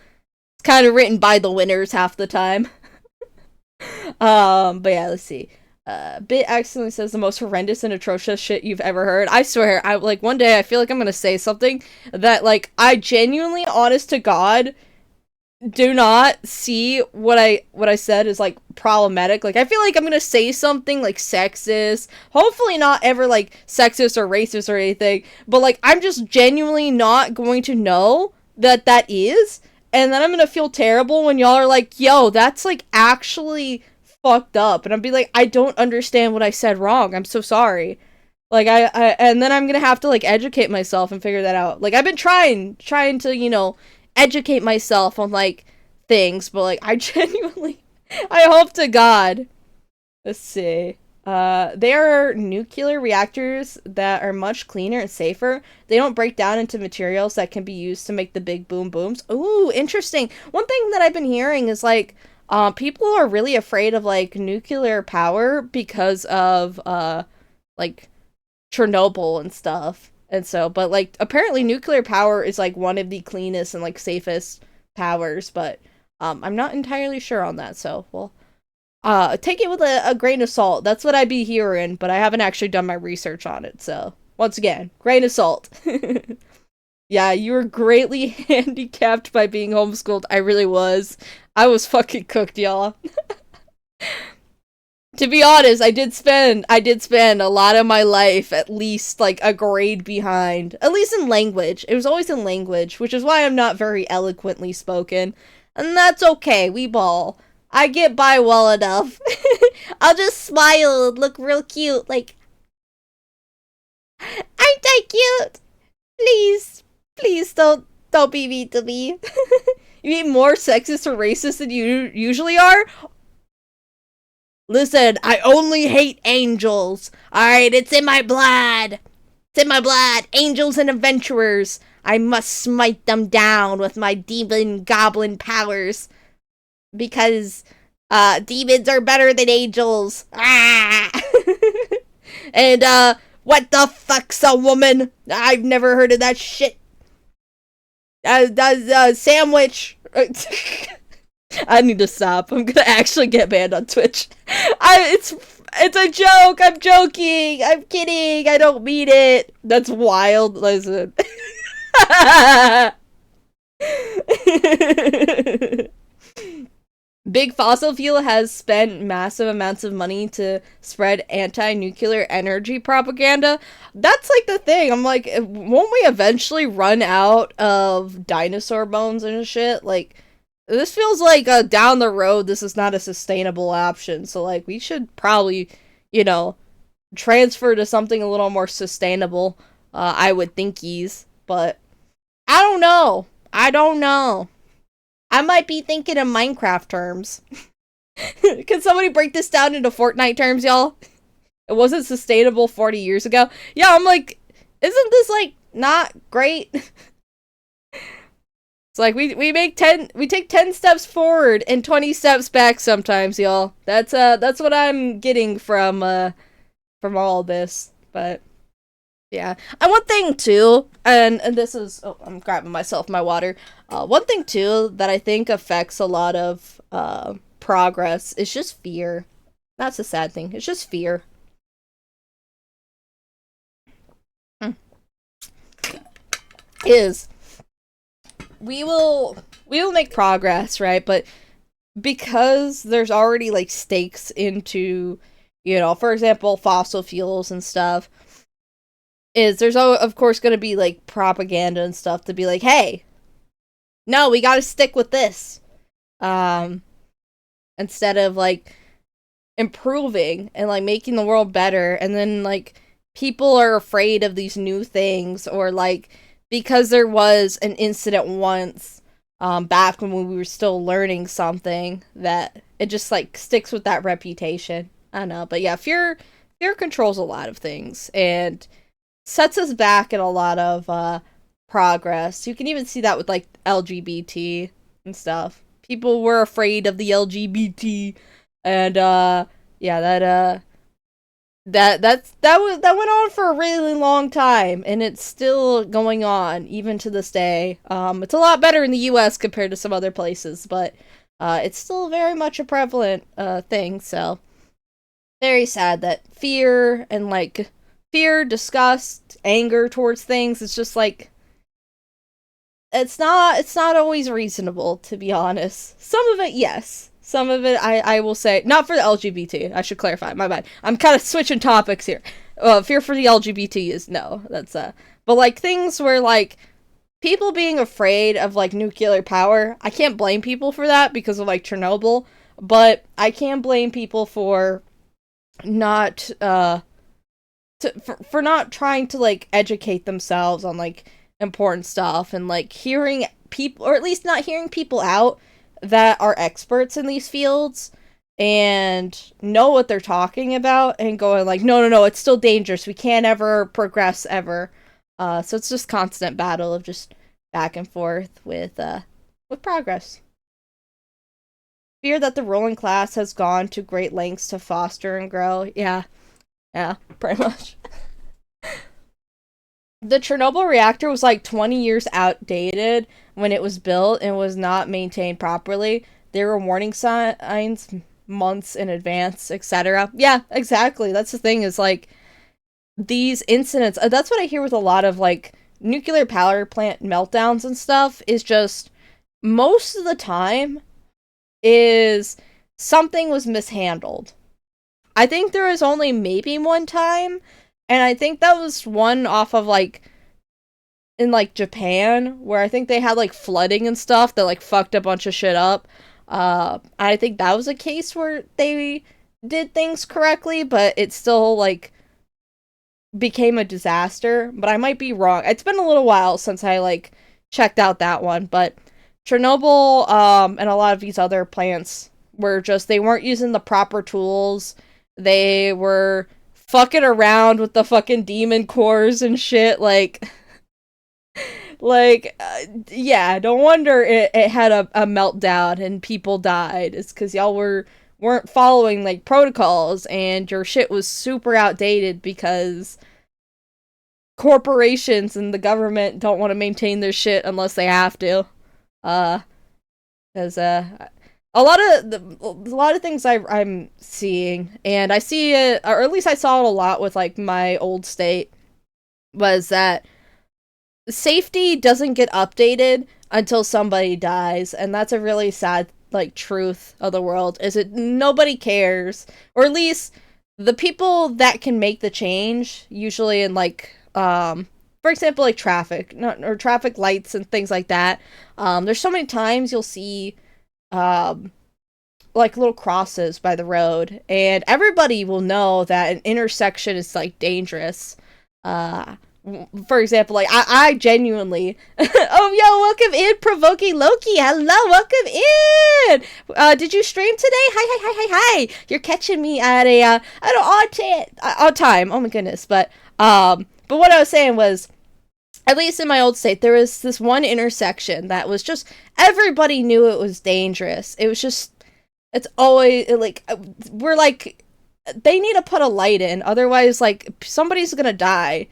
It's kind of written by the winners half the time. But yeah, let's see. Bit accidentally says the most horrendous and atrocious shit you've ever heard. I swear, like, one day I feel like I'm gonna say something that, like, I genuinely, honest to God, do not see what I said is, like, problematic. Like, I feel like I'm gonna say something, like, sexist. Hopefully not ever, like, sexist or racist or anything. But, like, I'm just genuinely not going to know that is. And then I'm gonna feel terrible when y'all are like, yo, that's, like, actually fucked up. And I'll be like, I don't understand what I said wrong. I'm so sorry. Like, I and then I'm gonna have to, like, educate myself and figure that out. Like, I've been trying to, you know, educate myself on, like, things. But, like, I genuinely, I hope to God. Let's see. There are nuclear reactors that are much cleaner and safer. They don't break down into materials that can be used to make the big boom booms. Ooh, interesting. One thing that I've been hearing is, like, people are really afraid of, like, nuclear power because of, like, Chernobyl and stuff. And so, but, like, apparently nuclear power is, like, one of the cleanest and, like, safest powers, but, I'm not entirely sure on that, so, well, take it with a grain of salt. That's what I'd be hearing, but I haven't actually done my research on it, so, once again, grain of salt. Yeah, you were greatly handicapped by being homeschooled. I really was. I was fucking cooked, y'all. To be honest, I did spend a lot of my life at least, like, a grade behind. At least in language. It was always in language, which is why I'm not very eloquently spoken. And that's okay, we ball. I get by well enough. I'll just smile and look real cute, like, aren't I cute? Please don't be mean to me. You mean more sexist or racist than you usually are? Listen, I only hate angels. Alright, it's in my blood. It's in my blood. Angels and adventurers. I must smite them down with my demon goblin powers. Because, demons are better than angels. Ah! And, what the fuck's a woman? I've never heard of that shit. Sandwich. I need to stop. I'm gonna actually get banned on Twitch. It's a joke. I'm joking. I'm kidding. I don't mean it. That's wild. Listen. Big fossil fuel has spent massive amounts of money to spread anti-nuclear energy propaganda. That's like the thing. I'm like, won't we eventually run out of dinosaur bones and shit? Like, this feels like down the road, this is not a sustainable option. So, like, we should probably, you know, transfer to something a little more sustainable. I would thinkies, but I don't know. I don't know. I might be thinking in Minecraft terms. Can somebody break this down into Fortnite terms, y'all? It wasn't sustainable 40 years ago. Yeah, I'm like, isn't this, like, not great? It's like, we take 10 steps forward and 20 steps back sometimes, y'all. That's what I'm getting from all this. But, yeah. And one thing, too, and this is, oh, I'm grabbing myself my water. One thing, too, that I think affects a lot of, progress is just fear. That's a sad thing. It's just fear. Is we will make progress, right? But because there's already like stakes into, you know, for example, fossil fuels and stuff, is there's of course going to be like propaganda and stuff to be like, hey, no, we got to stick with this, instead of like improving and like making the world better. And then like people are afraid of these new things, or like because there was an incident once back when we were still learning something, that it just like sticks with that reputation. I don't know, but yeah, fear controls a lot of things and sets us back in a lot of progress. You can even see that with like LGBT and stuff. People were afraid of the LGBT, and yeah, that went on for a really long time, and it's still going on even to this day. It's a lot better in the U.S. compared to some other places, but it's still very much a prevalent thing. So very sad that fear, disgust, anger towards things, it's just like it's not always reasonable, to be honest. Some of it, yes. Some of it, I will say, not for the LGBT. I should clarify. My bad. I'm kind of switching topics here. Fear for the LGBT is no. That's but like things where like people being afraid of like nuclear power, I can't blame people for that because of like Chernobyl. But I can blame people for not for not trying to like educate themselves on like important stuff, and like hearing people, or at least not hearing people out that are experts in these fields and know what they're talking about, and going like, no, it's still dangerous. We can't ever progress ever. So it's just constant battle of just back and forth with progress. Fear that the ruling class has gone to great lengths to foster and grow. Yeah, pretty much. The Chernobyl reactor was like 20 years outdated when it was built and was not maintained properly. There were warning signs months in advance, etc. Yeah, exactly. That's the thing, is like these incidents. That's what I hear with a lot of like nuclear power plant meltdowns and stuff, is just most of the time is something was mishandled. I think there was only maybe one time, and I think that was one off of like in like Japan, where I think they had like flooding and stuff that like fucked a bunch of shit up. I think that was a case where they did things correctly, but it still like became a disaster. But I might be wrong. It's been a little while since I like checked out that one, but Chernobyl and a lot of these other plants were just, they weren't using the proper tools. They were fucking around with the fucking demon cores and shit, like yeah, no wonder it had a meltdown and people died. It's because y'all weren't following like protocols, and your shit was super outdated because corporations and the government don't want to maintain their shit unless they have to. Because a lot of things I'm seeing, and I see it, or at least I saw it a lot with like my old state, was that safety doesn't get updated until somebody dies, and that's a really sad like truth of the world is it nobody cares, or at least the people that can make the change, usually in like for example, like traffic, or traffic lights and things like that. There's so many times you'll see um like little crosses by the road, and everybody will know that an intersection is like dangerous. Uh, for example, like I genuinely, oh yo, welcome in, provoking Loki. Hello, welcome in. Did you stream today? Hi. You're catching me at a at an odd time. Oh my goodness, but what I was saying was, at least in my old state, there was this one intersection that was just everybody knew it was dangerous. It was just it's always like we're like they need to put a light in, otherwise like somebody's gonna die.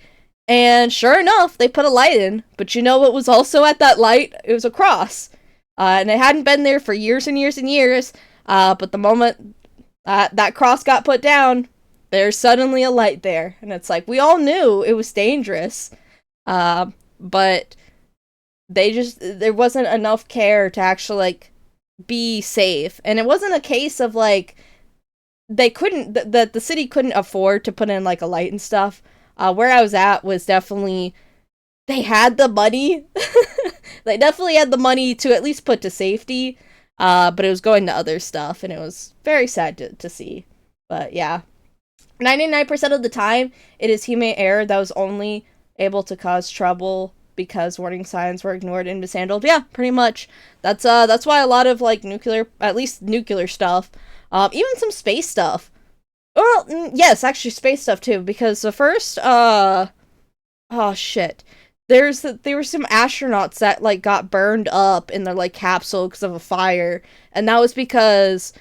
And sure enough, they put a light in, but you know what was also at that light? It was a cross. And it hadn't been there for years and years and years. But the moment that cross got put down, there's suddenly a light there. And it's like, we all knew it was dangerous. But there wasn't enough care to actually, like, be safe. And it wasn't a case of, like, that the city couldn't afford to put in, like, a light and stuff. Where I was at was definitely, they had the money. They definitely had the money to at least put to safety, but it was going to other stuff, and it was very sad to see. But yeah, 99% of the time, it is human error that was only able to cause trouble because warning signs were ignored and mishandled. Yeah, pretty much. That's why a lot of, like, at least nuclear stuff, even some space stuff. Well, yes, actually space stuff too, because the first, oh shit. There were some astronauts that, like, got burned up in their, like, capsule because of a fire, and that was because,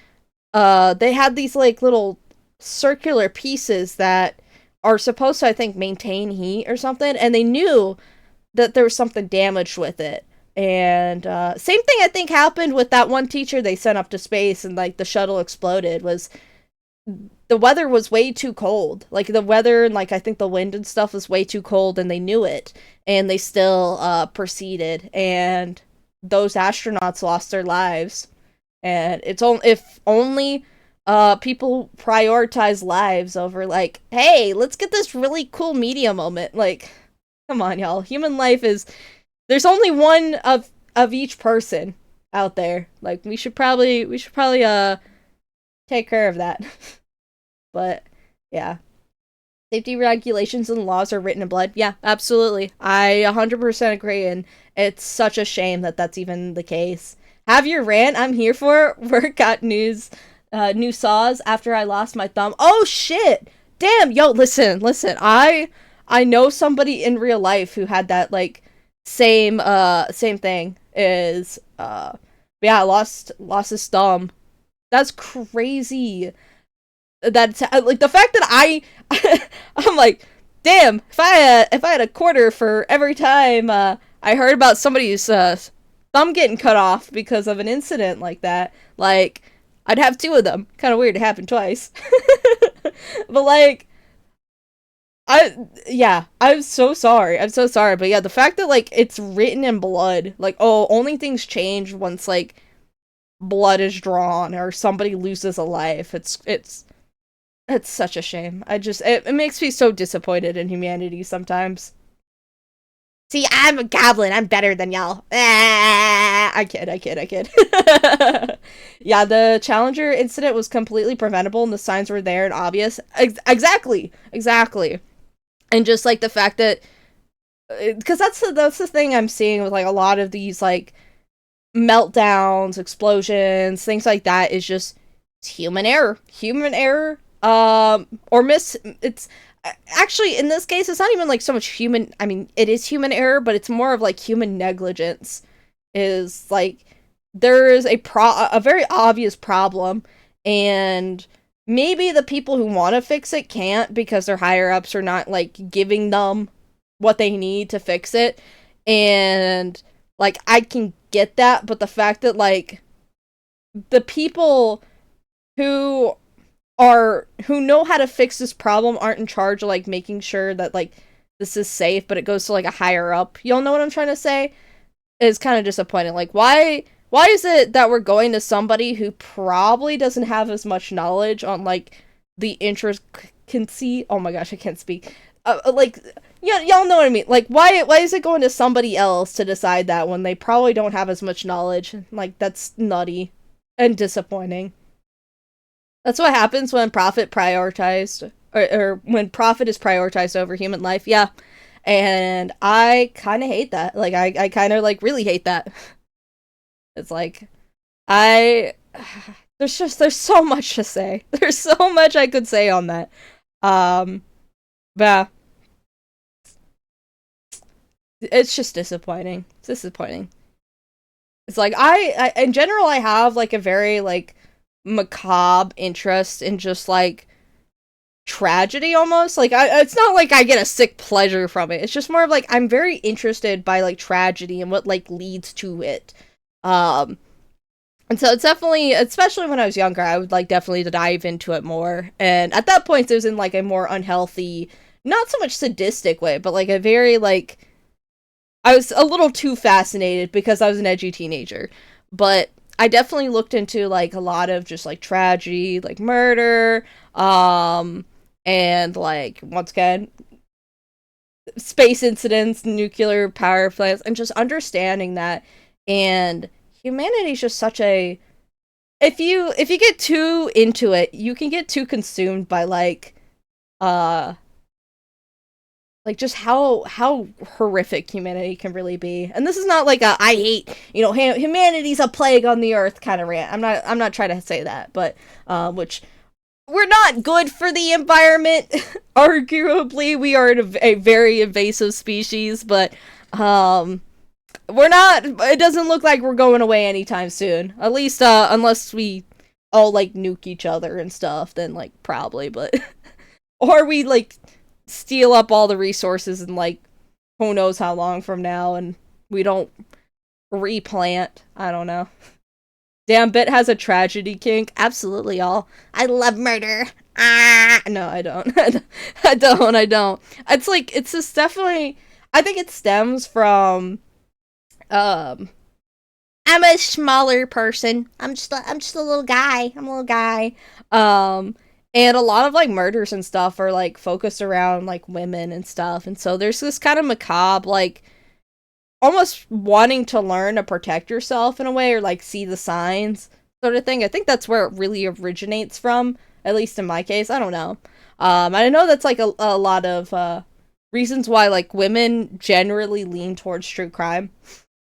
they had these, like, little circular pieces that are supposed to, I think, maintain heat or something, and they knew that there was something damaged with it. And, same thing I think happened with that one teacher they sent up to space and, like, the shuttle exploded, was the weather was way too cold. Like, the weather and, like, I think the wind and stuff was way too cold, and they knew it. And they still, proceeded. And those astronauts lost their lives. And if only, people prioritize lives over, like, hey, let's get this really cool media moment. Like, come on, y'all. Human life there's only one of each person out there. Like, we should probably, take care of that. But yeah, safety regulations and laws are written in blood. Yeah, absolutely, I 100% agree, and it's such a shame that that's even the case. Have your rant, I'm here for. Work got new saws after I lost my thumb. Oh shit, damn. Yo, listen, I know somebody in real life who had that, like, same thing is yeah, lost his thumb. That's crazy. That's, like, the fact that I'm like, damn, if I had a quarter for every time I heard about somebody's thumb getting cut off because of an incident like that, like, I'd have two of them. Kind of weird to happen twice. But, like, I'm so sorry. But yeah, the fact that, like, it's written in blood, like, oh, only things change once, like, blood is drawn or somebody loses a life. It's such a shame. It makes me so disappointed in humanity sometimes. See, I'm a goblin. I'm better than y'all. I kid. Yeah, the Challenger incident was completely preventable and the signs were there and obvious. Exactly. And just, like, the fact that, because that's the thing I'm seeing with, like, a lot of these, like, meltdowns, explosions, things like that, is just, it's human error, it's actually, in this case, it's not even, like, so much human, I mean, it is human error, but it's more of, like, human negligence, is, like, there is a very obvious problem, and maybe the people who want to fix it can't because their higher-ups are not, like, giving them what they need to fix it, and, like, I can get that, but the fact that, like, the people who know how to fix this problem aren't in charge of, like, making sure that, like, this is safe, but it goes to, like, a higher up, you'll know what I'm trying to say, is kind of disappointing. Like, why why is it that we're going to somebody who probably doesn't have as much knowledge on, like, the intricacy? Oh my gosh, I can't speak. Like, yeah, y'all know what I mean. Like, why is it going to somebody else to decide that when they probably don't have as much knowledge? Like, that's nutty and disappointing. That's what happens when profit prioritized, or when profit is prioritized over human life. Yeah, and I kind of hate that. Like, I kind of, like, really hate that. It's like, I there's so much to say. There's so much I could say on that. But it's just disappointing. It's disappointing. It's like, I in general, I have, like, a very, like, macabre interest in just, like, tragedy almost. Like, it's not like I get a sick pleasure from it. It's just more of, like, I'm very interested by, like, tragedy and what, like, leads to it. And so it's definitely, especially when I was younger, I would, like, definitely dive into it more. And at that point, it was in, like, a more unhealthy, not so much sadistic way, but, like, a very, like, I was a little too fascinated because I was an edgy teenager. But I definitely looked into, like, a lot of just, like, tragedy, like, murder, and, like, once again, space incidents, nuclear power plants, and just understanding that. And humanity's just such a, if you get too into it, you can get too consumed by, like just how horrific humanity can really be. And this is not like a I hate, humanity's a plague on the earth kind of rant. I'm not trying to say that, but which, we're not good for the environment. Arguably, we are a very invasive species, but we're not, it doesn't look like we're going away anytime soon. At least, unless we all, like, nuke each other and stuff, then, like, probably, but or we, like, steal up all the resources and, like, who knows how long from now, and we don't replant. I don't know. Damn, Bit has a tragedy kink. Absolutely, y'all. I love murder. Ah, no, I don't. I don't. It's like, it's just definitely, I think it stems from, I'm a smaller person. I'm just a little guy. I'm a little guy. And a lot of, like, murders and stuff are, like, focused around, like, women and stuff. And so there's this kind of macabre, like, almost wanting to learn to protect yourself in a way, or, like, see the signs sort of thing. I think that's where it really originates from, at least in my case. I don't know. I know that's, like, a lot of reasons why, like, women generally lean towards true crime.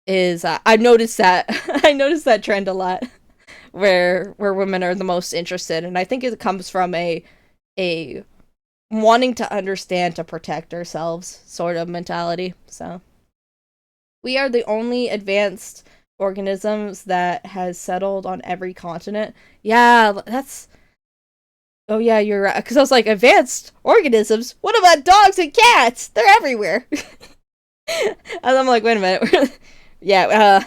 Is I've noticed that I noticed that trend a lot, where women are the most interested, and I think it comes from a wanting to understand to protect ourselves sort of mentality. So we are the only advanced organisms that has settled on every continent. Yeah, that's, oh yeah, you're right, because I was like, advanced organisms? What about dogs and cats? They're everywhere. And I'm like, wait a minute. Yeah,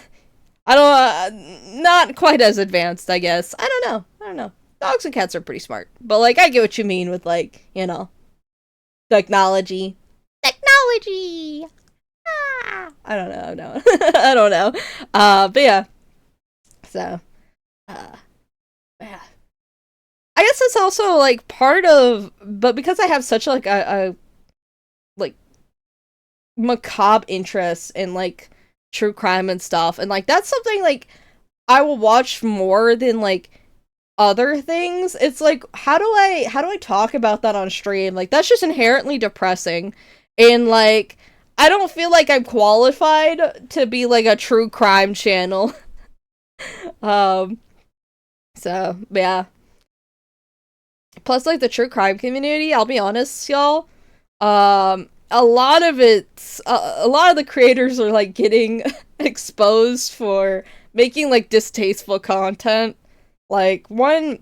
I don't, not quite as advanced, I guess. I don't know. Dogs and cats are pretty smart. But, like, I get what you mean with, like, technology. Technology! Ah! I don't know, no. I don't know. But yeah. So, yeah. I guess it's also, like, part of, but because I have such, like, a like, macabre interest in, like, true crime and stuff, and, like, that's something, like, I will watch more than, like, other things. It's like, how do I talk about that on stream? Like, that's just inherently depressing, and, like, I don't feel like I'm qualified to be, like, a true crime channel. So yeah. Plus, like, the true crime community, I'll be honest, y'all, a lot of the creators are, like, getting exposed for making, like, distasteful content. Like, one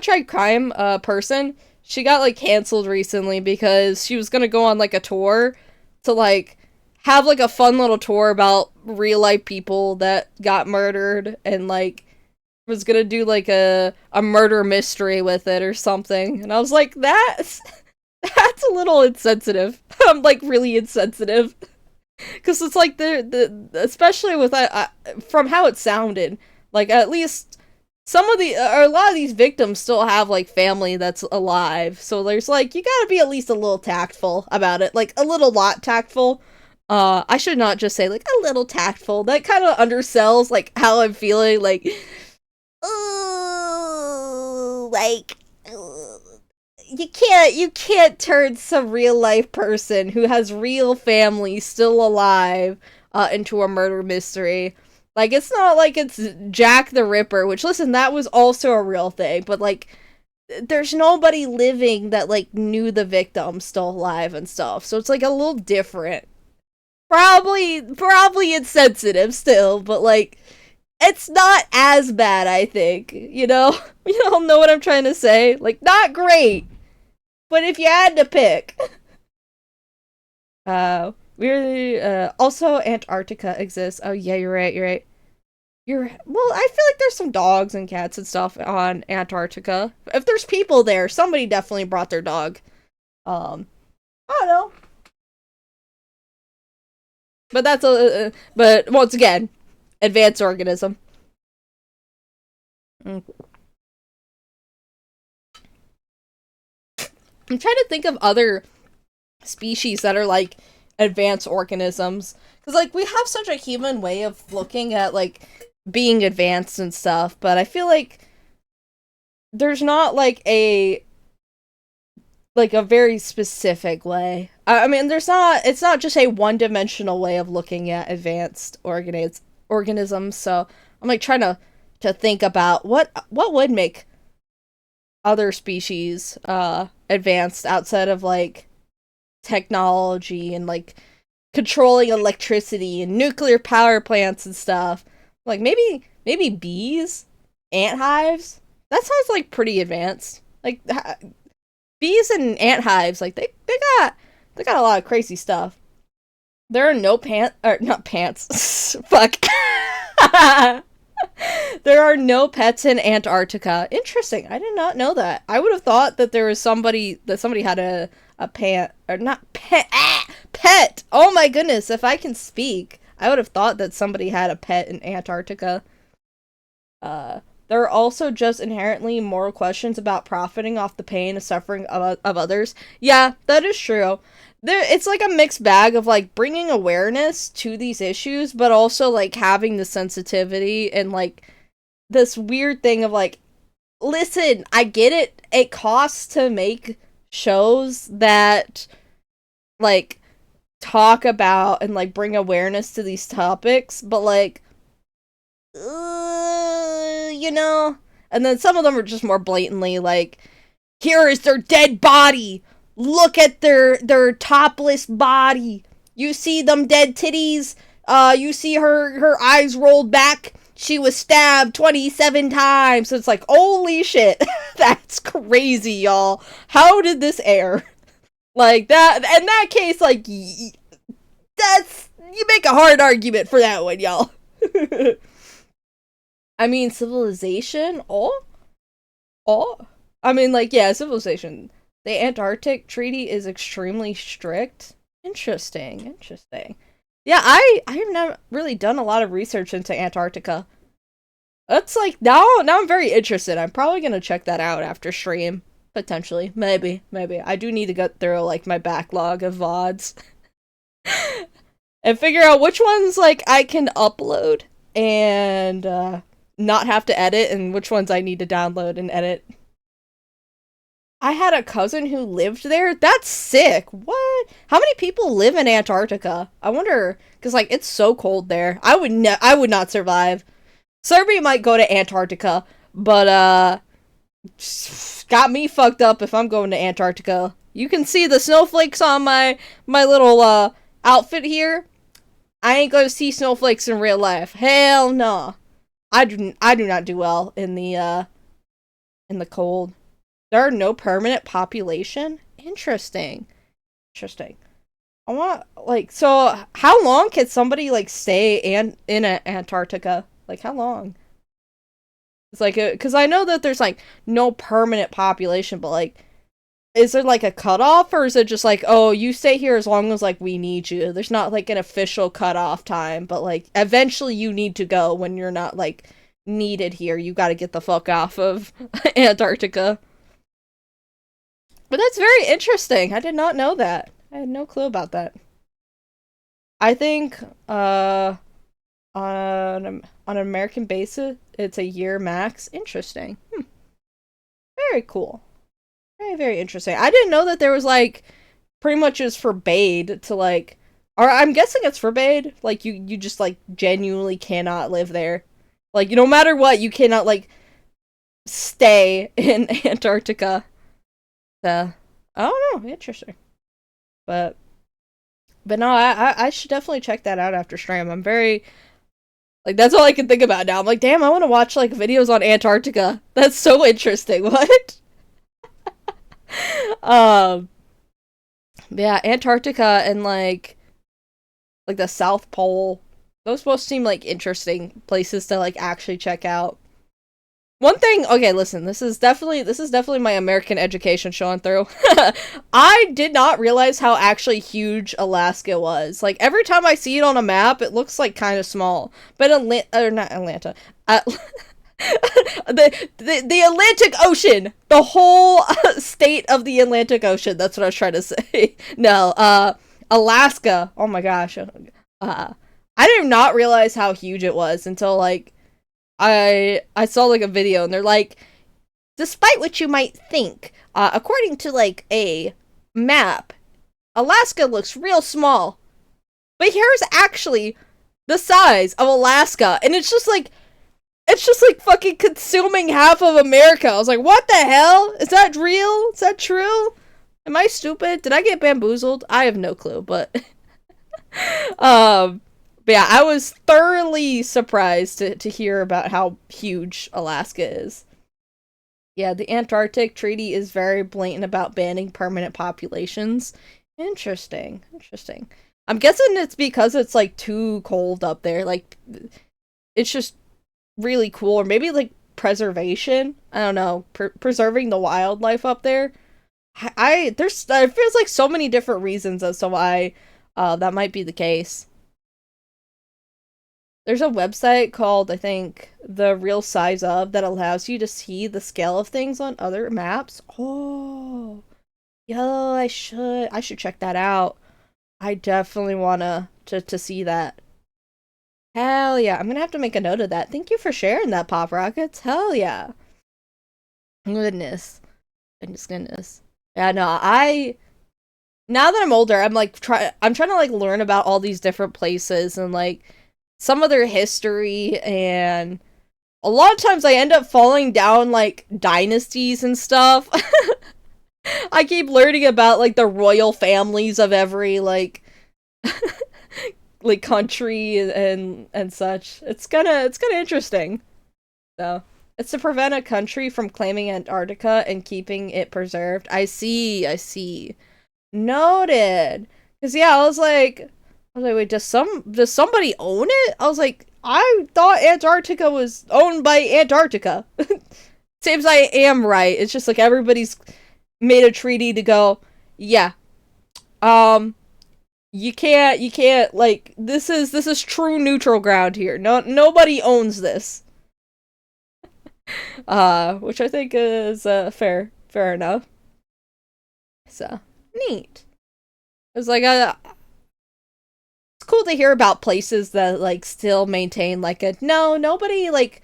true crime person, she got, like, canceled recently because she was gonna go on, like, a tour to, like, have, like, a fun little tour about real life people that got murdered, and, like, was gonna do, like, a murder mystery with it or something. And I was like, that's a little insensitive. I'm, like, really insensitive. Because it's like especially with from how it sounded, like at least some of the or a lot of these victims still have like family that's alive. So there's like you gotta be at least a little tactful about it, like a little lot tactful. I should not just say like a little tactful. That kind of undersells like how I'm feeling. Like, ooh, like. You can't turn some real life person who has real family still alive into a murder mystery. Like it's not like it's Jack the Ripper, which listen, that was also a real thing, but like there's nobody living that like knew the victim still alive and stuff. So it's like a little different. Probably insensitive still, but like it's not as bad, I think. You know? You all know what I'm trying to say? Like not great. But if you had to pick, we're also Antarctica exists. Oh yeah, you're right. You're right. Well. I feel like there's some dogs and cats and stuff on Antarctica. If there's people there, somebody definitely brought their dog. I don't know. But that's but once again, advanced organism. Mm. I'm trying to think of other species that are like advanced organisms because like we have such a human way of looking at like being advanced and stuff, but I feel like there's not like a very specific way. I mean, there's not. It's not just a one-dimensional way of looking at advanced organisms. So I'm like trying to think about what would make other species advanced outside of like technology and like controlling electricity and nuclear power plants and stuff. Like maybe bees, ant hives. That sounds like pretty advanced. Like bees and ant hives, like they got a lot of crazy stuff. There are no not pants. Fuck. There are no pets in Antarctica. Interesting. I did not know that. I would have thought that there was somebody had a pant or not pet pet. Oh my goodness, if I can speak. I would have thought that somebody had a pet in Antarctica. There are also just inherently moral questions about profiting off the pain and suffering of others. Yeah, that is true. It's like a mixed bag of like bringing awareness to these issues, but also like having the sensitivity and like this weird thing of like, listen, I get it. It costs to make shows that like talk about and like bring awareness to these topics, but like you know, and then some of them are just more blatantly like, here is their dead body, look at their topless body, you see them dead titties, you see her eyes rolled back, she was stabbed 27 times. So it's like, holy shit. That's crazy, y'all. How did this air? Like that, in that case, like that's, you make a hard argument for that one, y'all. I mean, civilization? Oh. I mean, like, yeah, civilization. The Antarctic Treaty is extremely strict. Interesting. Yeah, I have never really done a lot of research into Antarctica. That's like, now I'm very interested. I'm probably gonna check that out after stream. Potentially. Maybe. I do need to get through, like, my backlog of VODs. And figure out which ones, like, I can upload and, not have to edit, and which ones I need to download and edit. I had a cousin who lived there. That's sick. What? How many people live in Antarctica? I wonder, because like it's so cold there. I would not survive. Serbia might go to Antarctica, but got me fucked up if I'm going to Antarctica. You can see the snowflakes on my little outfit here. I ain't gonna see snowflakes in real life. Hell no. I do not do well in the cold. There are no permanent population? Interesting. I want, like, so how long can somebody, like, stay in Antarctica? Like, how long? It's like, because I know that there's, like, no permanent population, but, like, is there like a cutoff, or is it just like, oh, you stay here as long as like we need you? There's not like an official cutoff time, but like eventually you need to go when you're not like needed here. You got to get the fuck off of Antarctica. But that's very interesting. I did not know that. I had no clue about that. I think on an American basis, it's a year max. Interesting. Very cool. Very, very interesting. I didn't know that there was like pretty much is forbade to like, or I'm guessing it's forbade. Like you just like genuinely cannot live there. Like no matter what, you cannot like stay in Antarctica. So I don't know, interesting. But no, I should definitely check that out after stream. I'm very like that's all I can think about now. I'm like, damn, I want to watch like videos on Antarctica. That's so interesting. What? um yeah, Antarctica and like the South Pole. Those both seem like interesting places to like actually check out. One thing, okay, listen, this is definitely my American education showing through. I did not realize how actually huge Alaska was. Like every time I see it on a map, it looks like kind of small. But not Atlanta. The Atlantic Ocean, the whole state of the Atlantic Ocean. That's what I was trying to say. No, Alaska. Oh my gosh. I did not realize how huge it was until like I saw like a video, and they're like, despite what you might think, according to like a map, Alaska looks real small, but here's actually the size of Alaska, and it's just like fucking consuming half of America. I was like, what the hell? Is that real? Is that true? Am I stupid? Did I get bamboozled? I have no clue, but but yeah, I was thoroughly surprised to hear about how huge Alaska is. Yeah, the Antarctic Treaty is very blatant about banning permanent populations. Interesting. Interesting. I'm guessing it's because it's like too cold up there. Like it's just really cool, or maybe like preservation. I don't know, preserving the wildlife up there. There's it feels like so many different reasons as to why that might be the case. There's a website called, I think, The Real Size Of that allows you to see the scale of things on other maps. Oh, yo, I should check that out. I definitely wanna to see that. Hell yeah, I'm gonna have to make a note of that. Thank you for sharing that, Pop Rockets. Hell yeah. Goodness. Goodness. Yeah, no, now that I'm older, I'm trying to like learn about all these different places and like some of their history, and a lot of times I end up falling down like dynasties and stuff. I keep learning about like the royal families of every like like country and such. It's kind of interesting. So, it's to prevent a country from claiming Antarctica and keeping it preserved. I see. Noted. Cuz yeah, I was like, wait, does somebody own it? I was like, I thought Antarctica was owned by Antarctica. Seems I am right. It's just like everybody's made a treaty to go, yeah. You can't like this is true neutral ground here. No, nobody owns this. Which I think is fair enough. So, neat. It's like it's cool to hear about places that like still maintain like a nobody like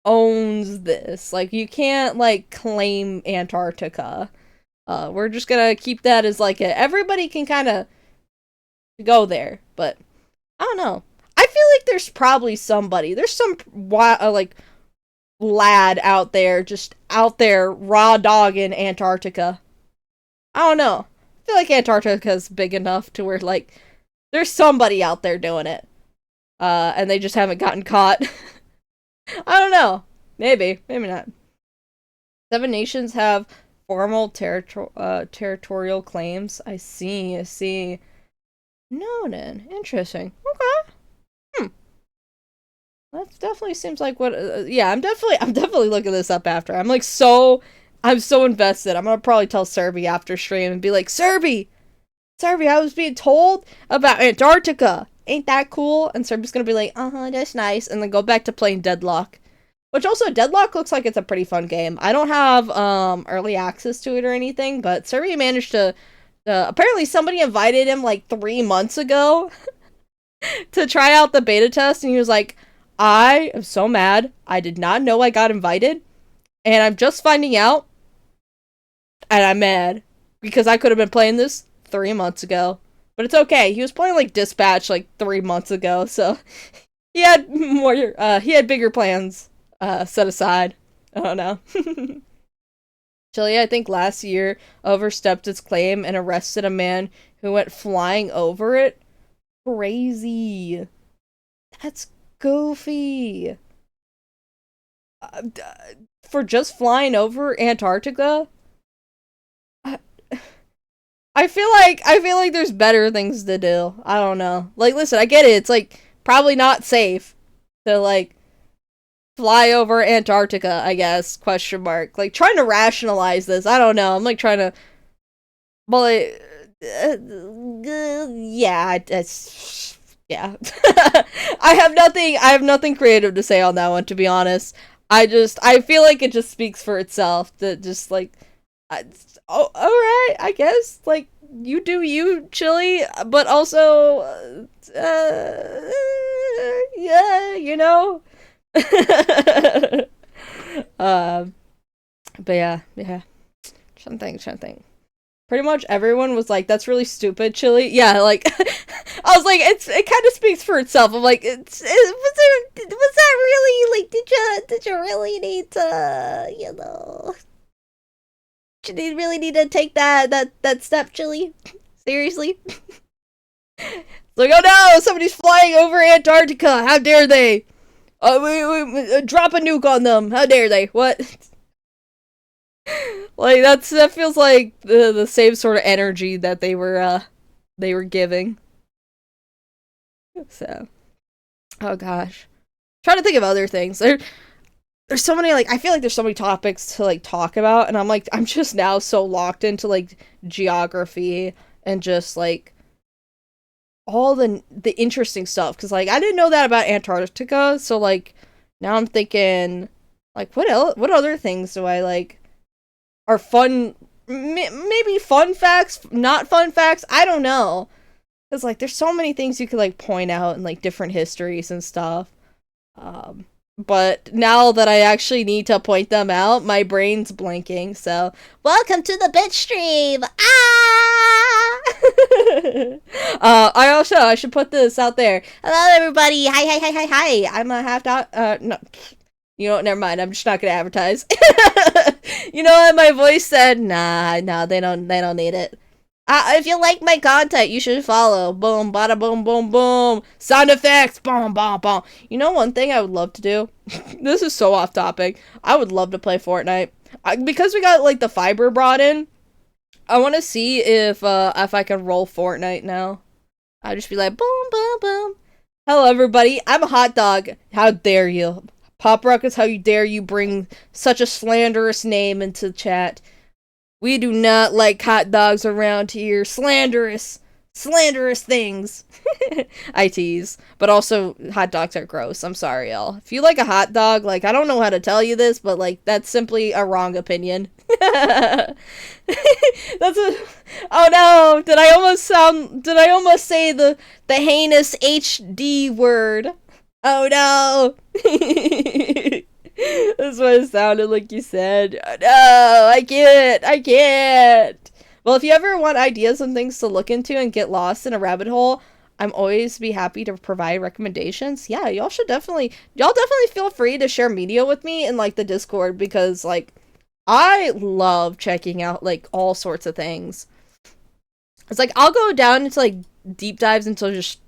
owns this. Like you can't like claim Antarctica. We're just gonna keep that as like everybody can kind of go there, but I don't know. I feel like there's probably somebody. There's some like lad out there, just out there raw dog in Antarctica. I don't know. I feel like Antarctica's big enough to where like there's somebody out there doing it. And they just haven't gotten caught. I don't know. Maybe not. Seven nations have formal territorial claims. I see. Noted. Interesting. Okay. That definitely seems like what. Yeah, I'm definitely looking this up after. I'm like so I'm so invested. I'm gonna probably tell Serby after stream and be like, Serby, I was being told about Antarctica. Ain't that cool? And Serby's gonna be like, that's nice, and then go back to playing Deadlock. Which also, Deadlock looks like it's a pretty fun game. I don't have early access to it or anything, but Serby managed to. Apparently, somebody invited him like 3 months ago to try out the beta test, and he was like, I am so mad. I did not know I got invited, and I'm just finding out, and I'm mad because I could have been playing this 3 months ago. But it's okay. He was playing like Dispatch like 3 months ago, so he had more. He had bigger plans set aside. I don't know. Chile, I think last year overstepped its claim and arrested a man who went flying over it. Crazy. That's goofy. For just flying over Antarctica? I feel like there's better things to do. I don't know. Like, listen, I get it. It's like probably not safe to like fly over Antarctica, I guess, question mark. Like, trying to rationalize this. I don't know. I'm like trying to, well, yeah, it's, yeah. I have nothing creative to say on that one, to be honest. I feel like it just speaks for itself. That just like, oh, alright, I guess, like, you do you, Chili, but also, yeah, you know? But yeah. Trying to think. Pretty much everyone was like, that's really stupid, Chili. Yeah, like, I was like, it kind of speaks for itself. I'm like, was that really, like, did you really need to, you know, did you really need to take that step, Chili? Seriously? Like, oh no, somebody's flying over Antarctica, how dare they? Drop a nuke on them, how dare they? What? Like, that feels like the same sort of energy that they were giving. So, oh gosh, trying to think of other things. There's so many, like, I feel like there's so many topics to like talk about, and I'm just now so locked into like geography and just like all the interesting stuff, because like I didn't know that about Antarctica, so like now I'm thinking like what other things do I like are fun, maybe fun facts, not fun facts, I don't know, because like there's so many things you could like point out in like different histories and stuff, but now that I actually need to point them out, my brain's blinking. So welcome to the bitch stream. I should put this out there. Hello everybody, hi, I'm a half dog, no, you know what, never mind, I'm just not gonna advertise. You know what my voice said? Nah, they don't need it. If you like my content, you should follow. Boom, bada boom, boom, boom. Sound effects, boom, boom, boom. You know one thing I would love to do? This is so off topic. I would love to play Fortnite. Because we got like the fiber brought in, I want to see if I can roll Fortnite now. I'll just be like, boom, boom, boom. Hello everybody, I'm a hot dog. How dare you? Pop Rockets, how dare you bring such a slanderous name into chat. We do not like hot dogs around here. Slanderous things. I tease. But also, hot dogs are gross. I'm sorry, y'all. If you like a hot dog, like, I don't know how to tell you this, but, like, that's simply a wrong opinion. Oh no! Did I almost say the heinous HD word? Oh no! That's what it sounded like you said. No, I can't. Well, if you ever want ideas on things to look into and get lost in a rabbit hole, I'm always be happy to provide recommendations. Yeah, y'all definitely feel free to share media with me in like the Discord, because like I love checking out like all sorts of things. It's like I'll go down into like deep dives into just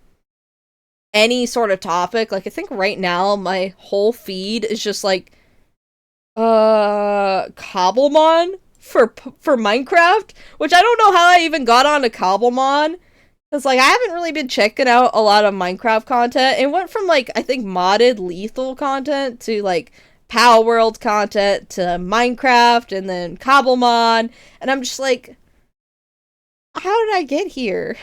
any sort of topic. Like I think right now my whole feed is just like Cobblemon for Minecraft, which I don't know how I even got onto Cobblemon, because like I haven't really been checking out a lot of Minecraft content. It went from like I think modded lethal content to like Power World content to Minecraft and then Cobblemon, and I'm just like, how did I get here?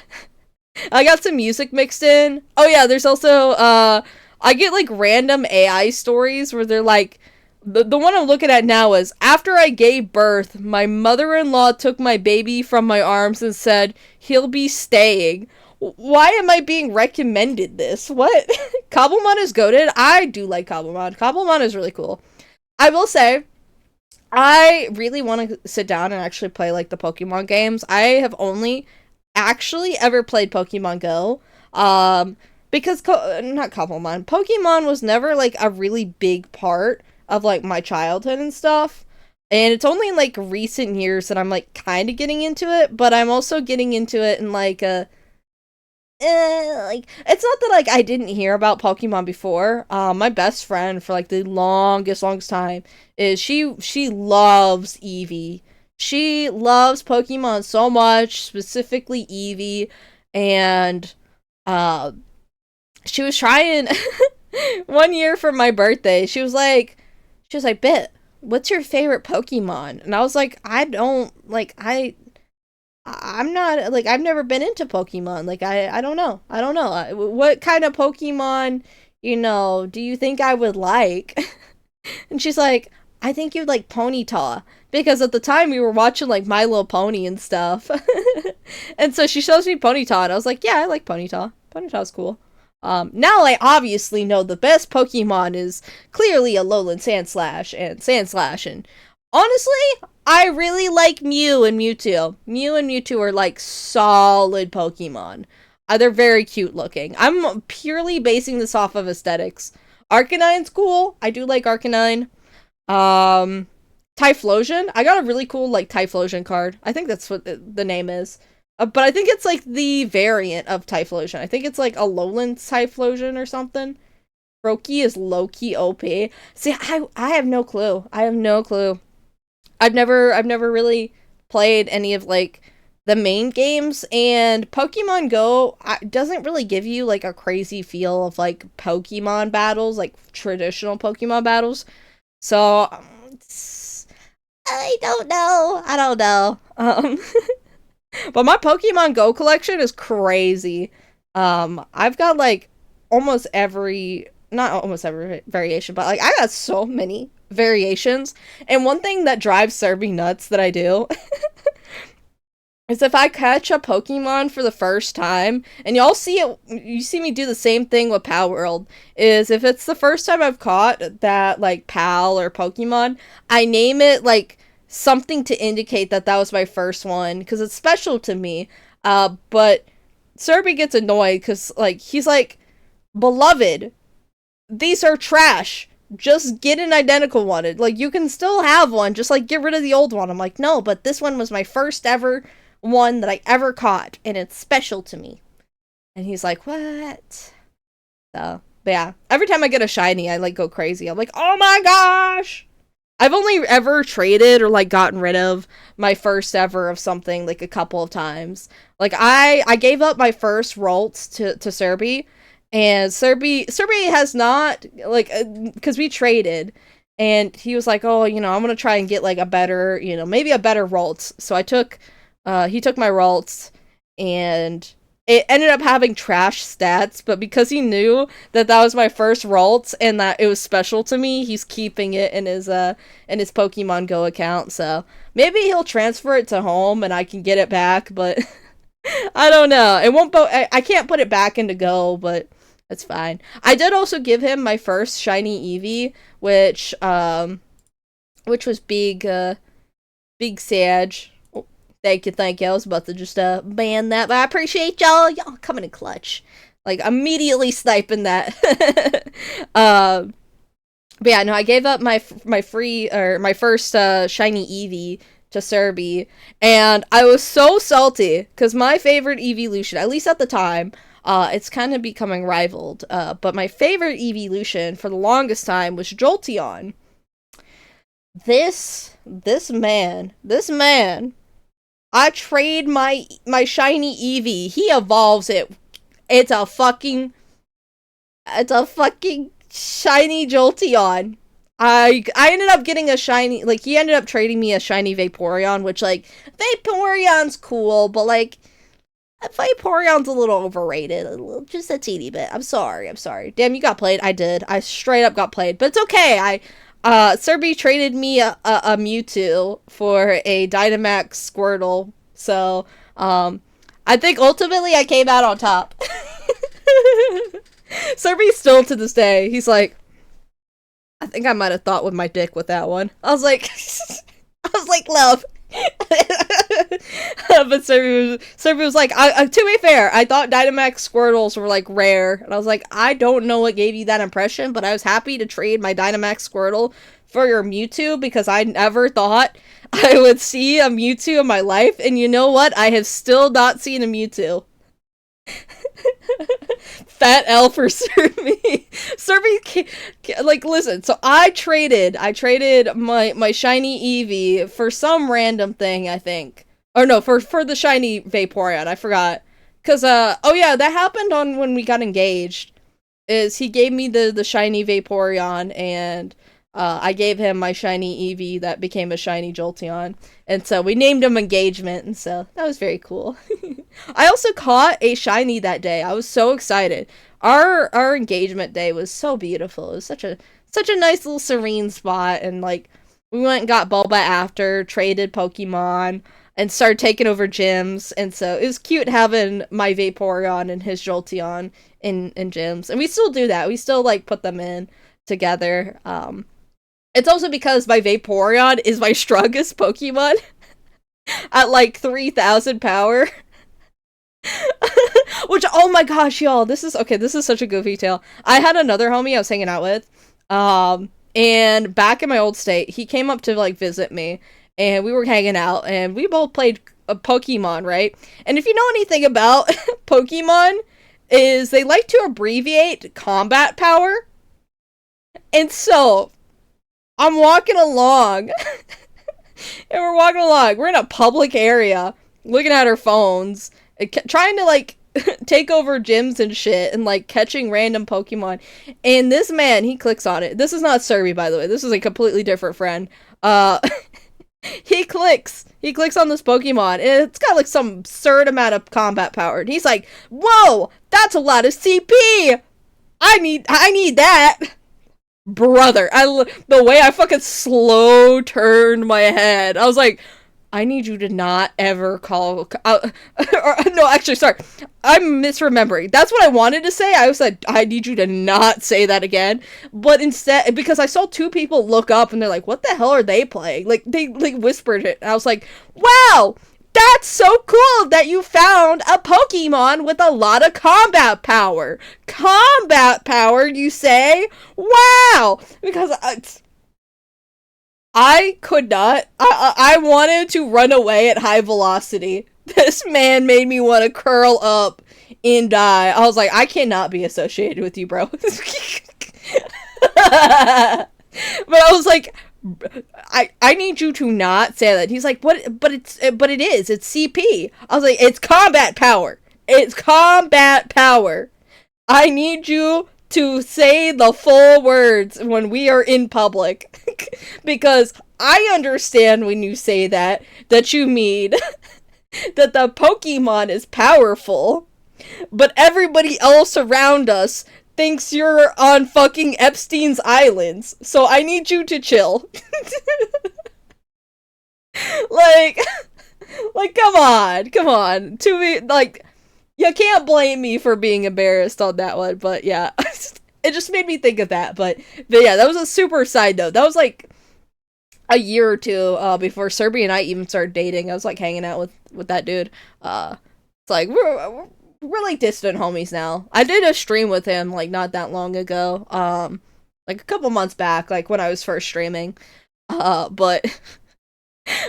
I got some music mixed in. Oh yeah, there's also I get like random AI stories where they're like, the one I'm looking at now is, after I gave birth, my mother-in-law took my baby from my arms and said he'll be staying. Why am I being recommended this? What? Cobblemon is goated. I do like Cobblemon. Cobblemon is really cool. I will say, I really want to sit down and actually play like the Pokemon games. I have only actually ever played Pokemon Go. Because not Cobblemon. Pokemon was never like a really big part of like my childhood and stuff. And it's only like recent years that I'm like kind of getting into it, but I'm also getting into it in like a like, it's not that like I didn't hear about Pokemon before. My best friend for like the longest time is she loves Eevee. She loves Pokemon so much, specifically Eevee, and she was trying one year for my birthday. She was like, "Bit, what's your favorite Pokemon?" And I was like, I'm not, like, I've never been into Pokemon. Like, I don't know. What kind of Pokemon, do you think I would like? And she's like, I think you'd like Ponyta. Because at the time we were watching, like, My Little Pony and stuff. And so she shows me Ponyta, and I was like, yeah, I like Ponyta. Ponyta's cool. Now I obviously know the best Pokemon is clearly a Alolan Sandslash, and honestly, I really like Mew and Mewtwo. Mew and Mewtwo are like solid Pokemon. They're very cute looking. I'm purely basing this off of aesthetics. Arcanine's cool. I do like Arcanine. Typhlosion. I got a really cool like Typhlosion card. I think that's what the name is. But I think it's like the variant of Typhlosion. I think it's like Alolan Typhlosion or something. Brokey is low-key OP. See, I have no clue. I've never really played any of like the main games, and Pokemon Go doesn't really give you like a crazy feel of like Pokemon battles, like traditional Pokemon battles. So I don't know. But my Pokemon Go collection is crazy. I've got like not almost every variation, but like I got so many variations. And one thing that drives Serby nuts that I do is if I catch a Pokemon for the first time, and you see me do the same thing with Pal World, is if it's the first time I've caught that like Pal or Pokemon, I name it like something to indicate that was my first one, because it's special to me. But Serby gets annoyed because like he's like, beloved, these are trash. Just get an identical one. Like, you can still have one. Just, like, get rid of the old one. I'm like, no, but this one was my first ever one that I ever caught, and it's special to me. And he's like, what? So, but yeah. Every time I get a shiny, I, like, go crazy. I'm like, oh my gosh! I've only ever traded or, like, gotten rid of my first ever of something, like, a couple of times. Like, I gave up my first Ralts to Serby. And Serby has not, like, because we traded, and he was like, oh, I'm gonna try and get, like, a better, maybe a better Ralts. So he took my Ralts, and it ended up having trash stats, but because he knew that was my first Ralts, and that it was special to me, he's keeping it in his Pokemon Go account, so maybe he'll transfer it to home, and I can get it back, but I don't know. It won't I can't put it back into Go, but that's fine. I did also give him my first shiny Eevee, which was Big Sage. Oh, thank you. I was about to just ban that, but I appreciate y'all coming in clutch. Like, immediately sniping that. But yeah, no, I gave up my first shiny Eevee to Serby, and I was so salty, because my favorite evolution, at least at the time, it's kind of becoming rivaled, but my favorite evolution for the longest time was Jolteon. This man, I trade my shiny Eevee, he evolves it, it's a fucking shiny Jolteon. I ended up getting a shiny, like, he ended up trading me a shiny Vaporeon, which, like, Vaporeon's cool, but, like, Vaporeon's a little overrated. Just a teeny bit. I'm sorry. Damn, you got played. I did. I straight up got played. But it's okay. Serby traded me a Mewtwo for a Dynamax Squirtle. So, I think ultimately I came out on top. Serby still to this day, he's like, I think I might have thought with my dick with that one. I was like, love. But Serby was like, to be fair, I thought Dynamax Squirtles were, like, rare. And I was like, I don't know what gave you that impression, but I was happy to trade my Dynamax Squirtle for your Mewtwo because I never thought I would see a Mewtwo in my life. And you know what? I have still not seen a Mewtwo. Fat L for Serby. Serby, like, listen, so I traded my shiny Eevee for some random thing, I think. Or no, for the shiny Vaporeon, I forgot. Cause, oh yeah, that happened on when we got engaged. Is he gave me the shiny Vaporeon, and I gave him my shiny Eevee that became a shiny Jolteon. And so we named him Engagement, and so that was very cool. I also caught a shiny that day. I was so excited. Our engagement day was so beautiful. It was such a nice little serene spot, and like we went and got Bulba after, traded Pokemon, and started taking over gyms, and so it was cute having my Vaporeon and his Jolteon in gyms. And we still do that. We still like put them in together. It's also because my Vaporeon is my strongest Pokemon at like 3,000 power. Which, oh my gosh, y'all, this is such a goofy tale. I had another homie I was hanging out with, and back in my old state, he came up to, like, visit me, and we were hanging out, and we both played a Pokemon, right? And if you know anything about Pokemon, is they like to abbreviate combat power, and so, I'm walking along, and we're in a public area, looking at our phones, trying to, like, take over gyms and shit, and, like, catching random Pokemon, and this man, he clicks on it. This is not Serby, by the way. This is a completely different friend. He clicks on this Pokemon, and it's got, like, some absurd amount of combat power, and he's like, whoa, that's a lot of CP! I need that! Brother, the way I fucking slow turned my head, I was like, I need you to not ever call, no, actually, sorry, I'm misremembering. That's what I wanted to say. I was like, I need you to not say that again, but instead, because I saw two people look up, and they're like, what the hell are they playing? Like, they, like, whispered it, and I was like, wow, that's so cool that you found a Pokemon with a lot of combat power. Combat power, you say? Wow! Because I could not. I wanted to run away at high velocity. This man made me want to curl up and die. I was like, I cannot be associated with you, bro. But I was like, I need you to not say that. He's like, what? But it is. It's CP. I was like, it's combat power. It's combat power. I need you to say the full words when we are in public. Because I understand when you say that you mean that the Pokemon is powerful, but everybody else around us thinks you're on fucking Epstein's Islands, so I need you to chill. like, come on. To me, like, you can't blame me for being embarrassed on that one, but yeah. It just made me think of that, but yeah, that was a super side note. That was, like, a year or two, before Serby and I even started dating. I was, like, hanging out with that dude. It's like, we're like distant homies now. I did a stream with him like not that long ago, like a couple months back, like when I was first streaming, but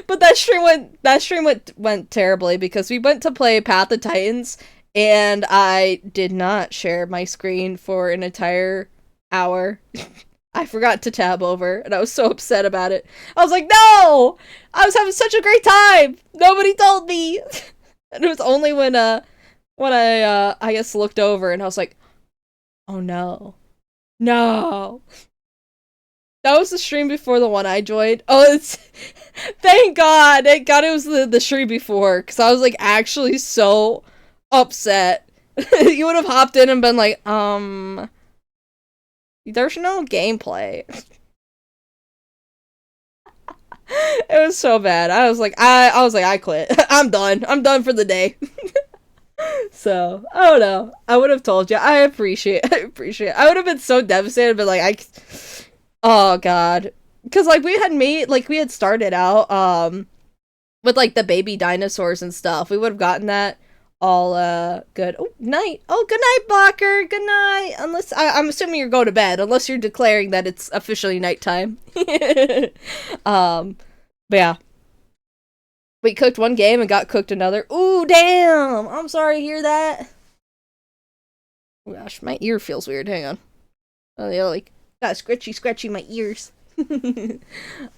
that stream went terribly because we went to play Path of Titans, and I did not share my screen for an entire hour. I forgot to tab over, and I was so upset about it. I was like, no! I was having such a great time! Nobody told me! And it was only when I guess looked over, and I was like, oh no. No! That was the stream before the one I joined. Oh, it's thank God. Thank God it was the stream before, because I was like actually so upset. You would have hopped in and been like, there's no gameplay. It was so bad. I was like, I quit. I'm done. I'm done for the day. So, I don't know. I would have told you. I appreciate it. I would have been so devastated, but like, oh god. Because like we had started out, with like the baby dinosaurs and stuff. We would have gotten that all, good. Oh, night. Oh, good night, Blocker. Good night. Unless, I'm assuming you're going to bed, unless you're declaring that it's officially nighttime. But yeah. We cooked one game and got cooked another. Ooh, damn! I'm sorry to hear that. Oh gosh, my ear feels weird. Hang on. Oh, yeah, like, got scratchy my ears.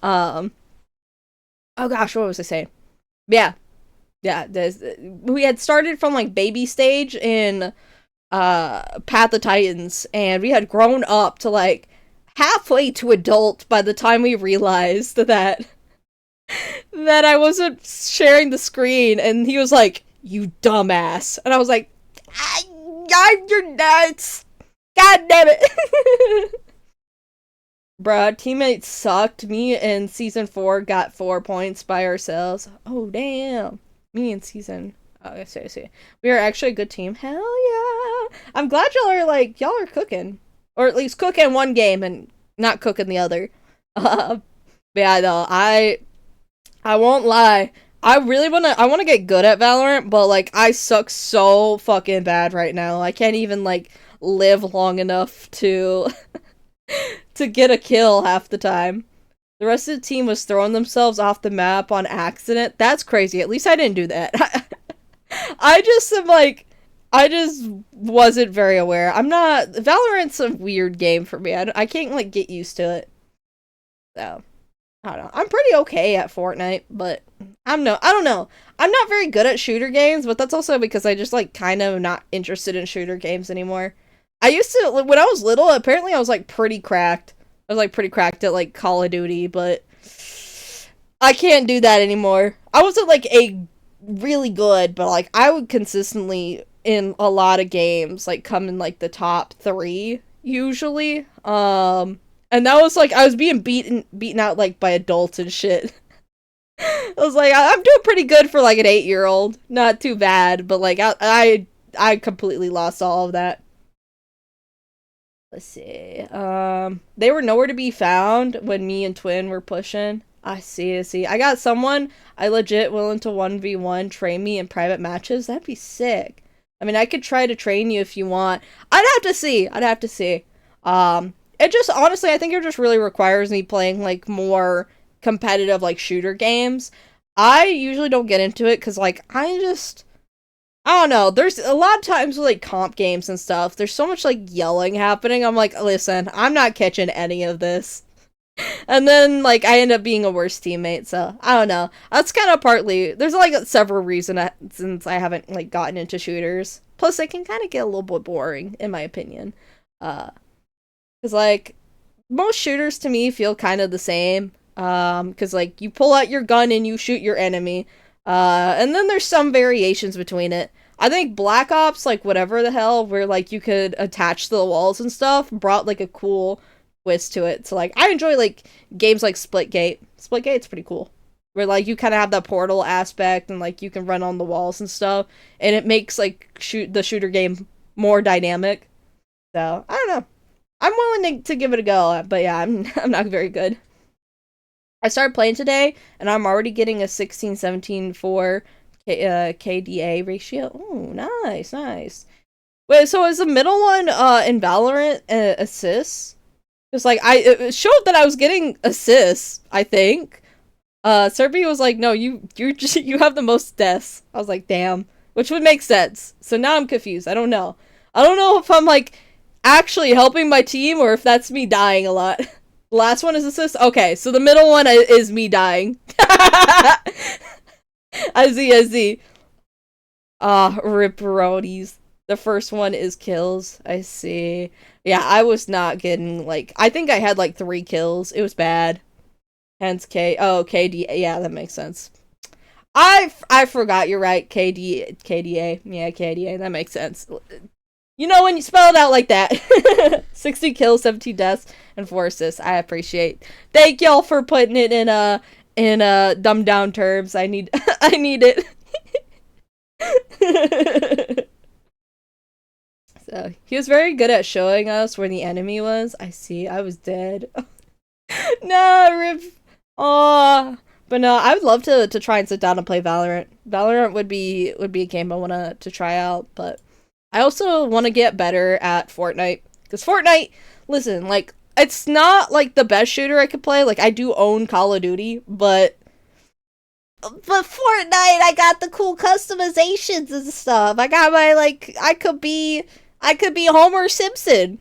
Oh gosh, what was I saying? Yeah. Yeah, we had started from, like, baby stage in, Path of Titans, and we had grown up to, like, halfway to adult by the time we realized that I wasn't sharing the screen, and he was like, "You dumbass," and I was like, "You're nuts! God damn it!" Bruh, teammates sucked. Me and season 4 got 4 points by ourselves. Oh damn! Me and season. Oh, I see. We are actually a good team. Hell yeah! I'm glad y'all are cooking, or at least cooking one game and not cooking the other. But yeah, though I won't lie. I wanna get good at Valorant, but like I suck so fucking bad right now. I can't even like live long enough to to get a kill half the time. The rest of the team was throwing themselves off the map on accident. That's crazy. At least I didn't do that. I just wasn't very aware. Valorant's a weird game for me. I can't like get used to it. So I don't know. I'm pretty okay at Fortnite, but I don't know. I'm not very good at shooter games, but that's also because I just like kind of not interested in shooter games anymore. I used to, when I was little, apparently I was like pretty cracked. I was like pretty cracked at like Call of Duty, but I can't do that anymore. I wasn't like a really good, but like I would consistently in a lot of games like come in like the top 3 usually. And that was like, I was being beaten out like by adults and shit. I was like, I'm doing pretty good for like an 8-year-old. Not too bad, but like I completely lost all of that. Let's see. They were nowhere to be found when me and Twin were pushing. I see. I got someone I legit willing to 1v1 train me in private matches. That'd be sick. I mean, I could try to train you if you want. I'd have to see. It just, honestly, I think it just really requires me playing, like, more competitive, like, shooter games. I usually don't get into it, because, like, I don't know, there's a lot of times with, like, comp games and stuff, there's so much, like, yelling happening, I'm like, listen, I'm not catching any of this. And then, like, I end up being a worse teammate, so, I don't know. That's kind of partly, there's, like, several reasons since I haven't, like, gotten into shooters. Plus, they can kind of get a little bit boring, in my opinion. Because, like, most shooters to me feel kind of the same. Because, like, you pull out your gun and you shoot your enemy. And then there's some variations between it. I think Black Ops, like, whatever the hell, where, like, you could attach to the walls and stuff, brought, like, a cool twist to it. So, like, I enjoy, like, games like Splitgate. Splitgate's pretty cool. Where, like, you kind of have that portal aspect and, like, you can run on the walls and stuff. And it makes, like, the shooter game more dynamic. So, I don't know. I'm willing to give it a go, but yeah, I'm not very good. I started playing today, and I'm already getting a 16-17 for KDA ratio. Oh, nice. Wait, so is the middle one in Valorant assists? Because like it showed that I was getting assists, I think. Serbi was like, no, you have the most deaths. I was like, damn, which would make sense. So now I'm confused. I don't know if I'm like actually helping my team or if that's me dying a lot. The last one is assist. Okay, so the middle one is me dying. I see. Ripperonis. The first one is kills. I see. Yeah, I was not getting, like, I think I had, like, 3 kills. It was bad. Hence K. Oh, KD. Yeah, that makes sense. I forgot. You're right. KDA. Yeah, KDA. That makes sense. You know when you spell it out like that. 60 kills, 17 deaths, and 4 assists. I appreciate. Thank y'all for putting it in dumbed down terms. I need I need it. So he was very good at showing us where the enemy was. I see. I was dead. No, rip. Oh, but no, I would love to try and sit down and play Valorant. Valorant would be a game I want to try out, but I also want to get better at Fortnite, because Fortnite, listen, like, it's not like the best shooter I could play. Like, I do own Call of Duty, but Fortnite, I got the cool customizations and stuff. I got my, like, I could be Homer Simpson.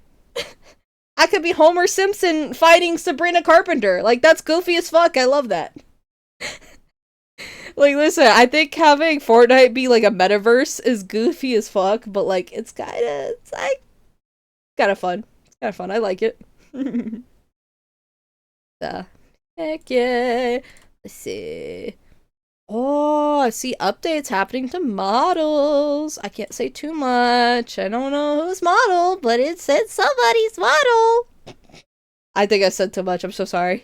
I could be Homer Simpson fighting Sabrina Carpenter. Like, that's goofy as fuck. I love that. Like, listen, I think having Fortnite be, like, a metaverse is goofy as fuck, but, like, it's kind of fun. It's kind of fun. I like it. So, heck yeah. Let's see. Oh, I see updates happening to models. I can't say too much. I don't know whose model, but it said somebody's model. I think I said too much. I'm so sorry.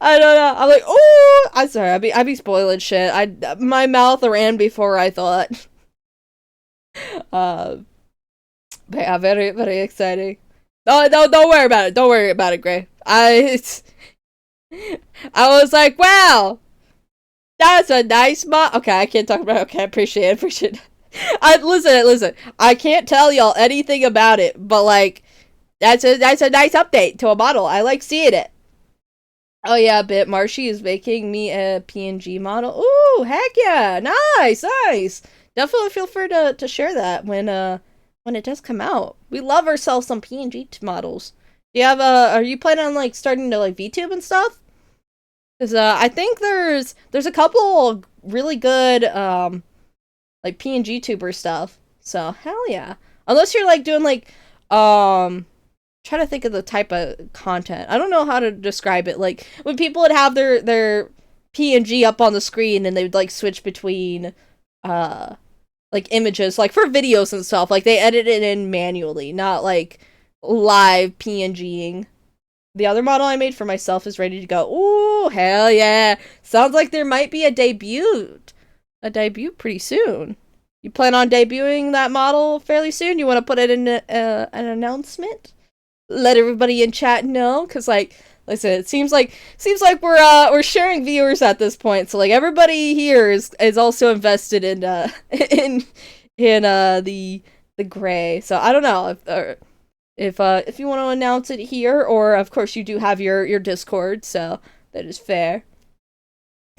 I don't know. I'm like, oh, I'm sorry. I be spoiling shit. My mouth ran before I thought. But yeah, very, very exciting. No, don't worry about it. Don't worry about it, Gray. I was like, wow, that's a nice mod. Okay, I can't talk about it. Okay, I appreciate it. Listen. I can't tell y'all anything about it, but like, that's a nice update to a model. I like seeing it. Oh yeah, Bit Marshy is making me a PNG model. Ooh, heck yeah, nice. Definitely feel free to share that when it does come out. We love ourselves some PNG models. Do you have are you planning on like starting to like VTube and stuff? Because I think there's a couple really good like PNG tuber stuff. So hell yeah. Unless you're like doing like trying to think of the type of content. I don't know how to describe it. Like when people would have their PNG up on the screen and they would like switch between like images, like for videos and stuff. Like they edit it in manually, not like live PNGing. The other model I made for myself is ready to go. Ooh, hell yeah. Sounds like there might be a debut pretty soon. You plan on debuting that model fairly soon? You want to put it in an announcement? Let everybody in chat know, because like I said, it seems like we're sharing viewers at this point. So like everybody here is also invested in the Gray. So I don't know if you want to announce it here, or of course you do have your Discord, so that is fair.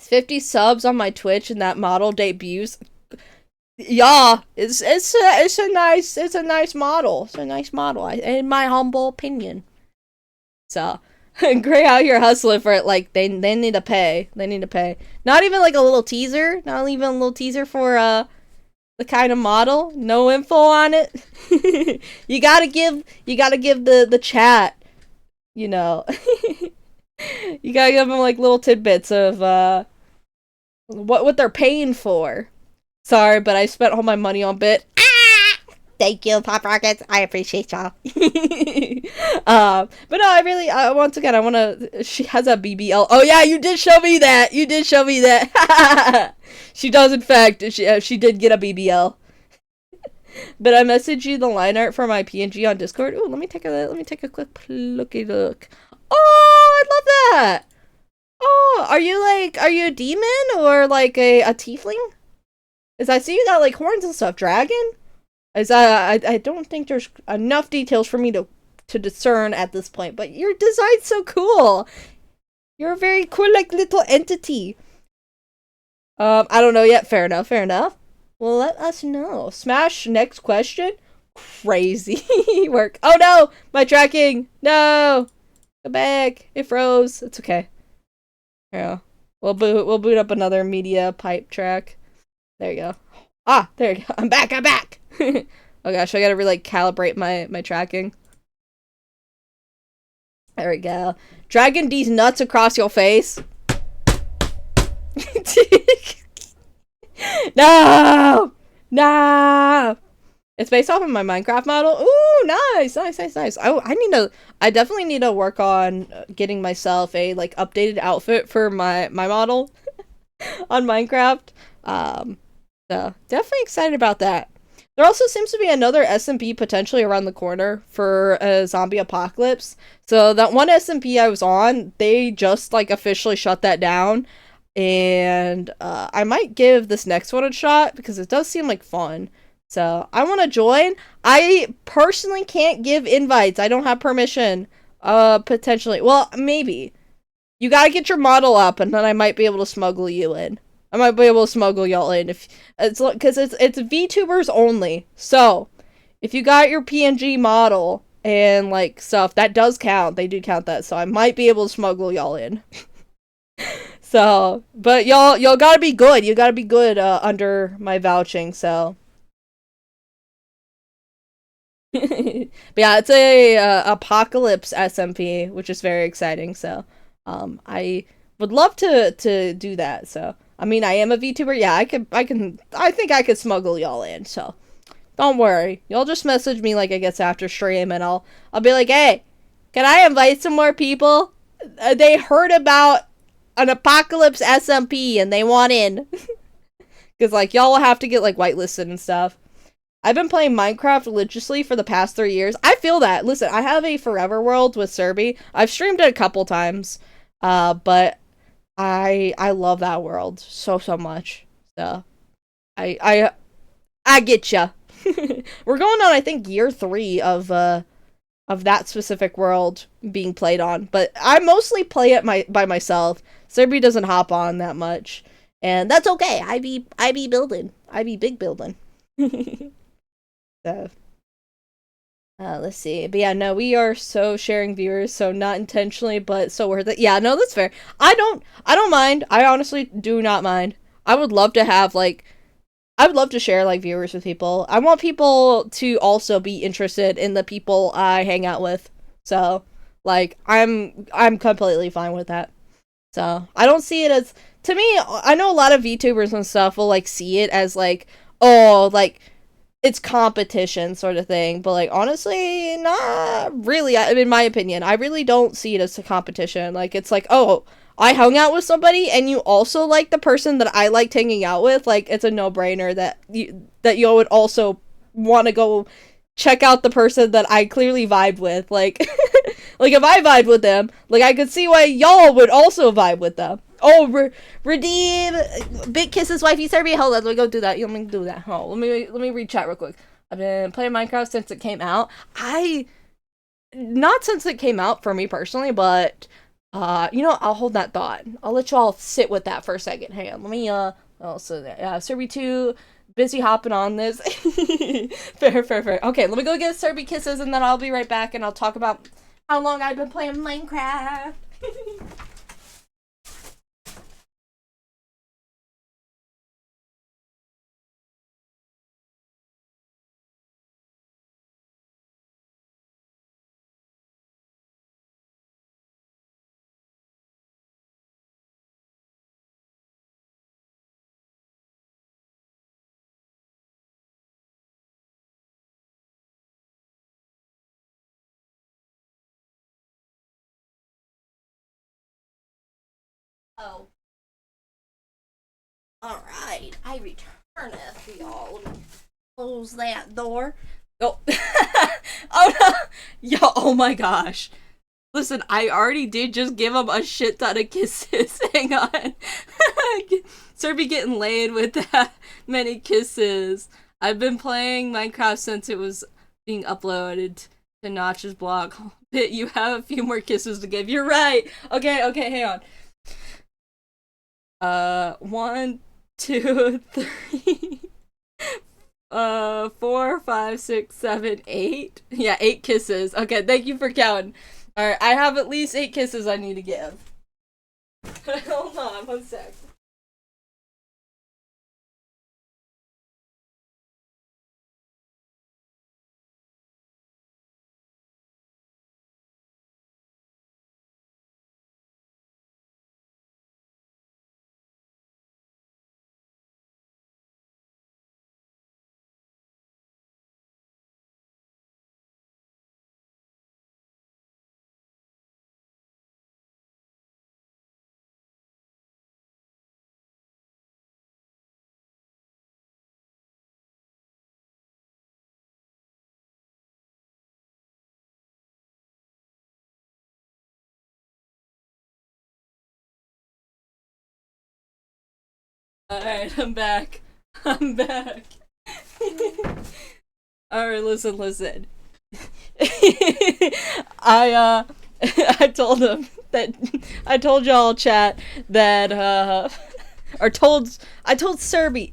50 subs on my Twitch and that model debuts. Yeah, it's a nice model. It's a nice model, in my humble opinion. So, Gray out here hustling for it. Like they need to pay. They need to pay. Not even like a little teaser. Not even a little teaser for the kind of model. No info on it. You gotta give the chat. You know, you gotta give them like little tidbits of what they're paying for. Sorry, but I spent all my money on Bit. Thank you, Pop Rockets. I appreciate y'all. But no, I really, once again, I want to, she has a BBL. Oh yeah, you did show me that. She does, in fact, she did get a BBL. But I messaged you the line art for my PNG on Discord. Ooh, let me take a quick looky look. Oh, I love that. Oh, are you a demon or like a tiefling? Is I see you got like horns and stuff. Dragon? Is I don't think there's enough details for me to discern at this point, but your design's so cool. You're a very cool like little entity. I don't know yet. Fair enough. Well, let us know. Smash next question. Crazy work. Oh no, my tracking. No, go back. It froze. It's okay. Yeah, we'll boot up another media pipe track. There you go. Ah, there you go. I'm back. I'm back. Oh gosh, I gotta really calibrate my tracking. There we go. Dragging these nuts across your face. No! No! It's based off of my Minecraft model. Ooh, nice, nice, nice, nice. I definitely need to work on getting myself a like updated outfit for my model on Minecraft. So definitely excited about that. There also seems to be another SMP potentially around the corner for a zombie apocalypse. So that one SMP I was on, they just like officially shut that down. And I might give this next one a shot because it does seem like fun. So I want to join. I personally can't give invites. I don't have permission. Potentially. Well, maybe. You gotta get your model up, and then I might be able to smuggle you in. I might be able to smuggle y'all in if it's because it's VTubers only. So if you got your PNG model and like stuff, that does count. They do count that. So I might be able to smuggle y'all in. So, but y'all gotta be good. You gotta be good under my vouching. So. But yeah, it's a apocalypse SMP, which is very exciting. So, I would love to do that. So, I mean, I am a VTuber. Yeah, I think I could smuggle y'all in. So, don't worry. Y'all just message me like I guess after stream, and I'll be like, hey, can I invite some more people? They heard about an apocalypse SMP and they want in, because like y'all will have to get like whitelisted and stuff. I've been playing Minecraft religiously for the past 3 years. I feel that. Listen, I have a forever world with Serby. I've streamed it a couple times. But I love that world so much. So I get ya. We're going on I think year 3 of that specific world being played on, but I mostly play it by myself. Serby doesn't hop on that much. And that's okay. I be building. I be big building. So, let's see. But yeah, no, we are so sharing viewers, so not intentionally, but so worth it. Yeah, no, that's fair. I don't mind. I honestly do not mind. I would love to have like I would love to share like viewers with people. I want people to also be interested in the people I hang out with. So, like I'm completely fine with that. So, I don't see it as to me, I know a lot of VTubers and stuff will like see it as like, oh, like it's competition sort of thing, but like honestly not really. In my opinion, I really don't see it as a competition. Like it's like, oh, I hung out with somebody and you also like the person that I liked hanging out with. Like it's a no-brainer that you would also want to go check out the person that I clearly vibed with. Like like if I vibed with them, like I could see why y'all would also vibe with them. Oh, redeem Big Kisses wifey Serbia. Hold on, let me go do that. Let me do that. Oh, let me read chat real quick. I've been playing Minecraft since it came out. Not since it came out for me personally, but I'll hold that thought. I'll let y'all sit with that for a second. Hang on, let me Serby 2 busy hopping on this. fair. Okay, let me go get Serby Kisses and then I'll be right back and I'll talk about how long I've been playing Minecraft. Oh. Alright, I returneth, y'all. Let me close that door. Oh. Oh no! Yo, oh my gosh. Listen, I already did just give him a shit ton of kisses. Hang on. Serby getting laid with that many kisses. I've been playing Minecraft since it was being uploaded to Notch's blog. You have a few more kisses to give. You're right. Okay, hang on. 1, 2, 3, 4, 5, 6, 7, 8. Yeah, 8 kisses. Okay, thank you for counting. Alright, I have at least 8 kisses I need to give. Hold on, 1 sec. Alright, I'm back. I'm back. Alright, listen. I I told him that I told y'all chat that I told Serby.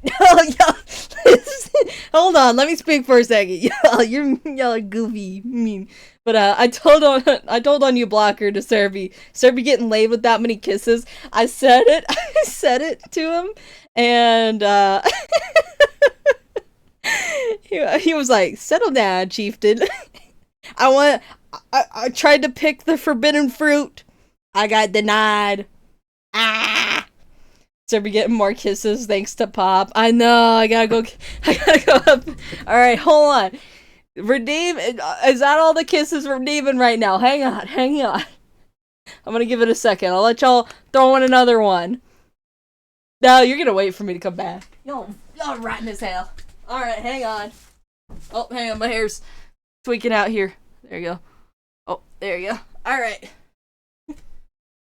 Hold on, let me speak for a second. Y'all are goofy, mean. But I told on you blocker to Serby. Serby getting laid with that many kisses. I said it to him, and he was like, "Settle down, chieftain." I tried to pick the forbidden fruit. I got denied. Ah. So we're getting more kisses thanks to Pop. I know, I gotta go up. Alright, hold on. Redeem, is that all the kisses redeeming right now? Hang on. I'm gonna give it a second. I'll let y'all throw in another one. No, you're gonna wait for me to come back. Y'all rotten as hell. Alright, hang on. Oh, hang on, my hair's tweaking out here. There you go. Oh, there you go. Alright.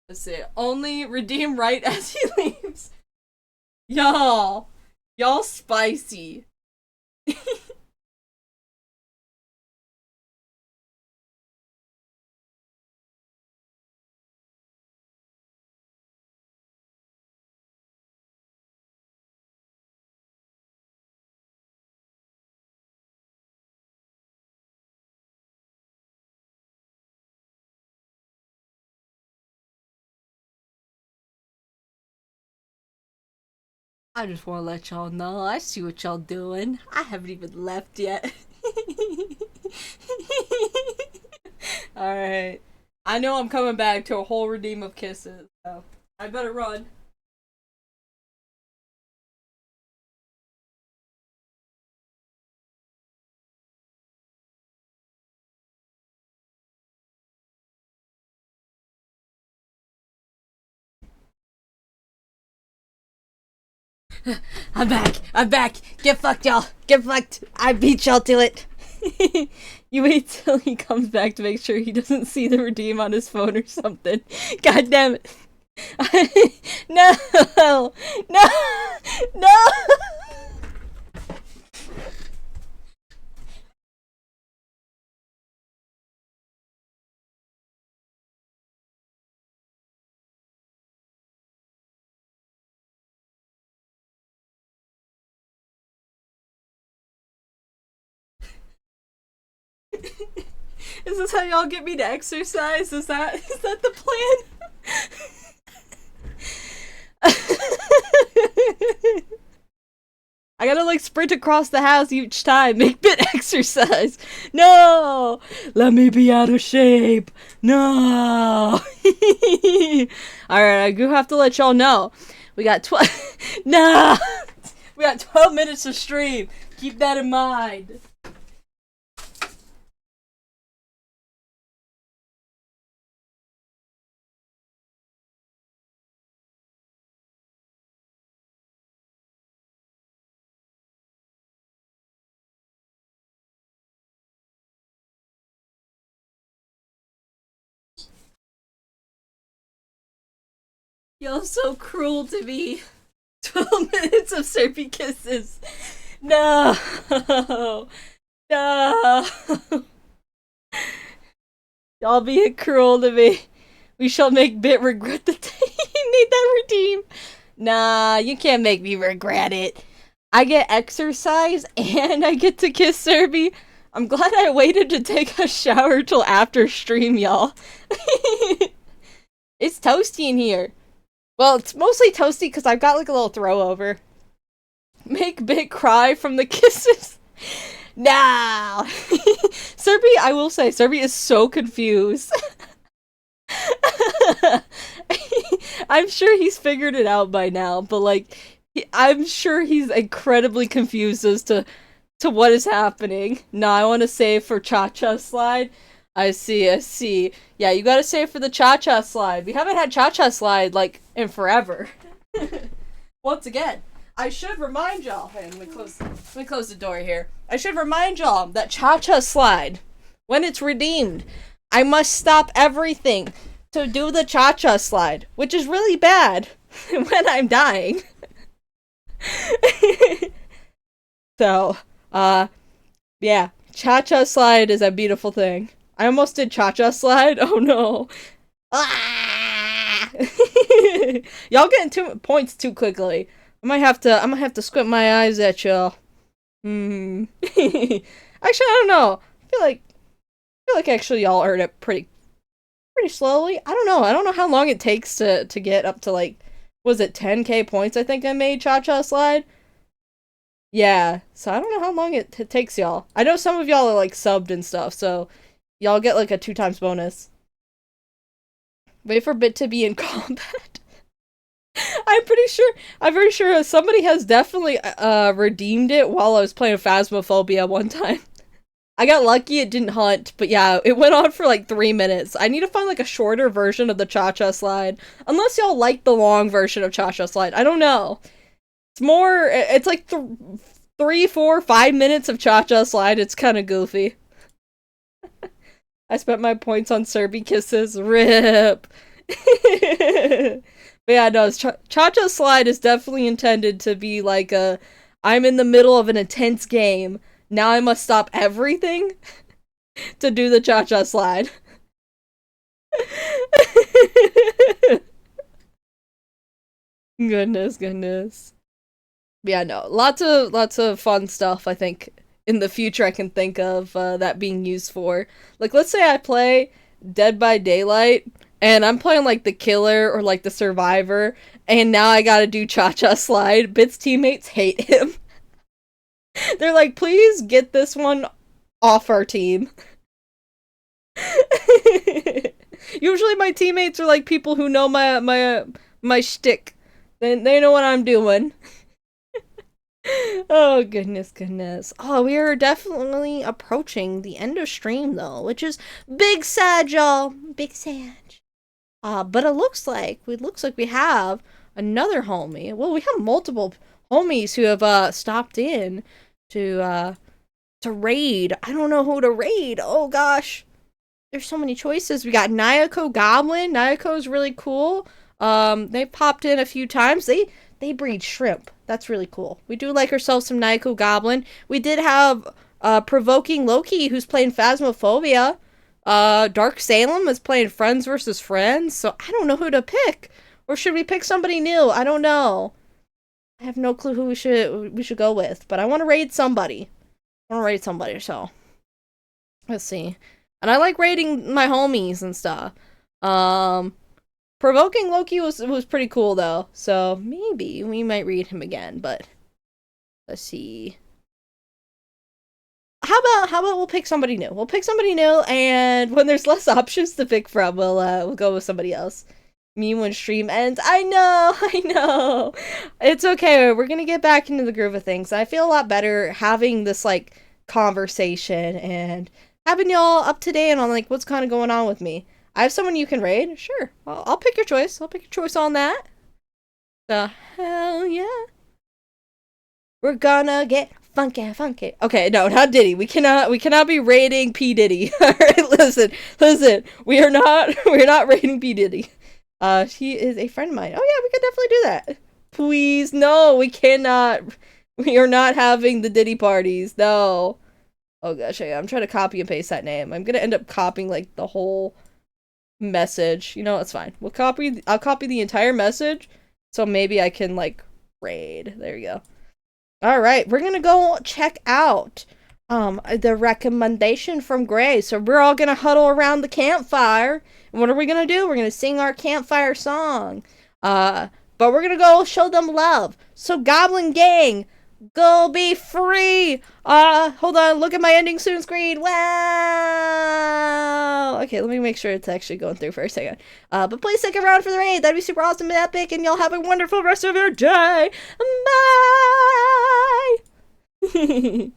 Let's see. Only redeem right as he leaves. Y'all spicy. I just want to let y'all know, I see what y'all doing. I haven't even left yet. Alright. I know I'm coming back to a whole redeem of kisses, so I better run. I'm back. Get fucked, y'all. Get fucked. I beat y'all to it. You wait till he comes back to make sure he doesn't see the redeem on his phone or something. God damn it. No. Is this how y'all get me to exercise? Is that the plan? I gotta like sprint across the house each time, make bit exercise. No! Let me be out of shape. No! Alright, I do have to let y'all know. We got 12 No! We got 12 minutes to stream. Keep that in mind. You're so cruel to me. 12 minutes of Serpy kisses. No. Y'all being cruel to me. We shall make Bit regret the day he made that redeem. Nah, you can't make me regret it. I get exercise and I get to kiss Serby. I'm glad I waited to take a shower till after stream, y'all. It's toasty in here. Well, it's mostly toasty because I've got like a little throw over. Make Bit cry from the kisses. Nah. Serby, I will say, Serby is so confused. I'm sure he's figured it out by now, but like, I'm sure he's incredibly confused as to what is happening. Nah, I want to save for Cha-Cha Slide. I see. Yeah, you gotta save for the Cha-Cha Slide. We haven't had Cha-Cha Slide, like, in forever. Once again, I should remind y'all, hey, let me close the door here. I should remind y'all that Cha-Cha Slide, when it's redeemed, I must stop everything to do the Cha-Cha Slide, which is really bad when I'm dying. So, yeah, cha-cha slide is a beautiful thing. I almost did cha-cha slide. Oh no. Ah! Y'all getting 2 points too quickly. I'm gonna have to squint my eyes at y'all. Hmm. Actually, I don't know. I feel like actually y'all earned it pretty slowly. I don't know. I don't know how long it takes to get up to like, was it 10k points? I think I made cha-cha slide. Yeah, so I don't know how long it takes y'all. I know some of y'all are like subbed and stuff, so y'all get like a 2 times bonus. Wait for Bit to be in combat. I'm pretty sure somebody has definitely redeemed it while I was playing Phasmophobia one time. I got lucky it didn't hunt, but yeah, it went on for like 3 minutes. I need to find like a shorter version of the cha-cha slide. Unless y'all like the long version of cha-cha slide. I don't know. It's like 3, 4, 5 minutes of cha-cha slide. It's kind of goofy. I spent my points on Serby kisses. Rip. But yeah, no, cha-cha slide is definitely intended to be like I'm in the middle of an intense game. Now I must stop everything to do the cha-cha slide. Goodness. Yeah, no, lots of fun stuff, I think, in the future I can think of that being used for. Like, let's say I play Dead by Daylight, and I'm playing, like, the killer or, like, the survivor, and now I gotta do cha-cha slide. Bit's teammates hate him. They're like, please get this one off our team. Usually my teammates are, like, people who know my shtick. They know what I'm doing. Oh, goodness. Oh, we are definitely approaching the end of stream, though, which is big sad, y'all. Big sad. But it looks like we have another homie. Well, we have multiple homies who have stopped in to raid. I don't know who to raid. Oh gosh. There's so many choices. We got Nyako Goblin. Nyako's really cool. They popped in a few times. They breed shrimp. That's really cool. We do like ourselves some Nyako Goblin. We did have Provoking Loki, who's playing Phasmophobia. Dark Salem is playing Friends versus Friends. So I don't know who to pick. Or should we pick somebody new? I don't know. I have no clue who we should go with. But I want to raid somebody. So let's see. And I like raiding my homies and stuff. Provoking Loki was pretty cool though, so maybe we might read him again, but let's see. How about we'll pick somebody new? We'll pick somebody new, and when there's less options to pick from, we'll go with somebody else. Me when stream ends. I know. It's okay. We're gonna get back into the groove of things. I feel a lot better having this like conversation and having y'all up to date on like what's kind of going on with me. I have someone you can raid? Sure. I'll pick your choice. I'll pick your choice on that. The hell yeah. We're gonna get funky. Okay, no, not Diddy. We cannot be raiding P. Diddy. Alright, listen. We're not raiding P. Diddy. He is a friend of mine. Oh yeah, we could definitely do that. Please, no, we cannot. We are not having the Diddy parties. No. Oh gosh, I'm trying to copy and paste that name. I'm gonna end up copying like the whole message. You know, it's fine. I'll copy the entire message, so maybe I can like raid. There you go. All right, we're gonna go check out the recommendation from Gray. So we're all gonna huddle around the campfire, and what are we gonna do? We're gonna sing our campfire song. But we're gonna go show them love. So Goblin Gang, go be free! Hold on, look at my ending soon screen. Wow! Okay, let me make sure it's actually going through for a second. But please stick around for the raid. That'd be super awesome and epic, and y'all have a wonderful rest of your day. Bye!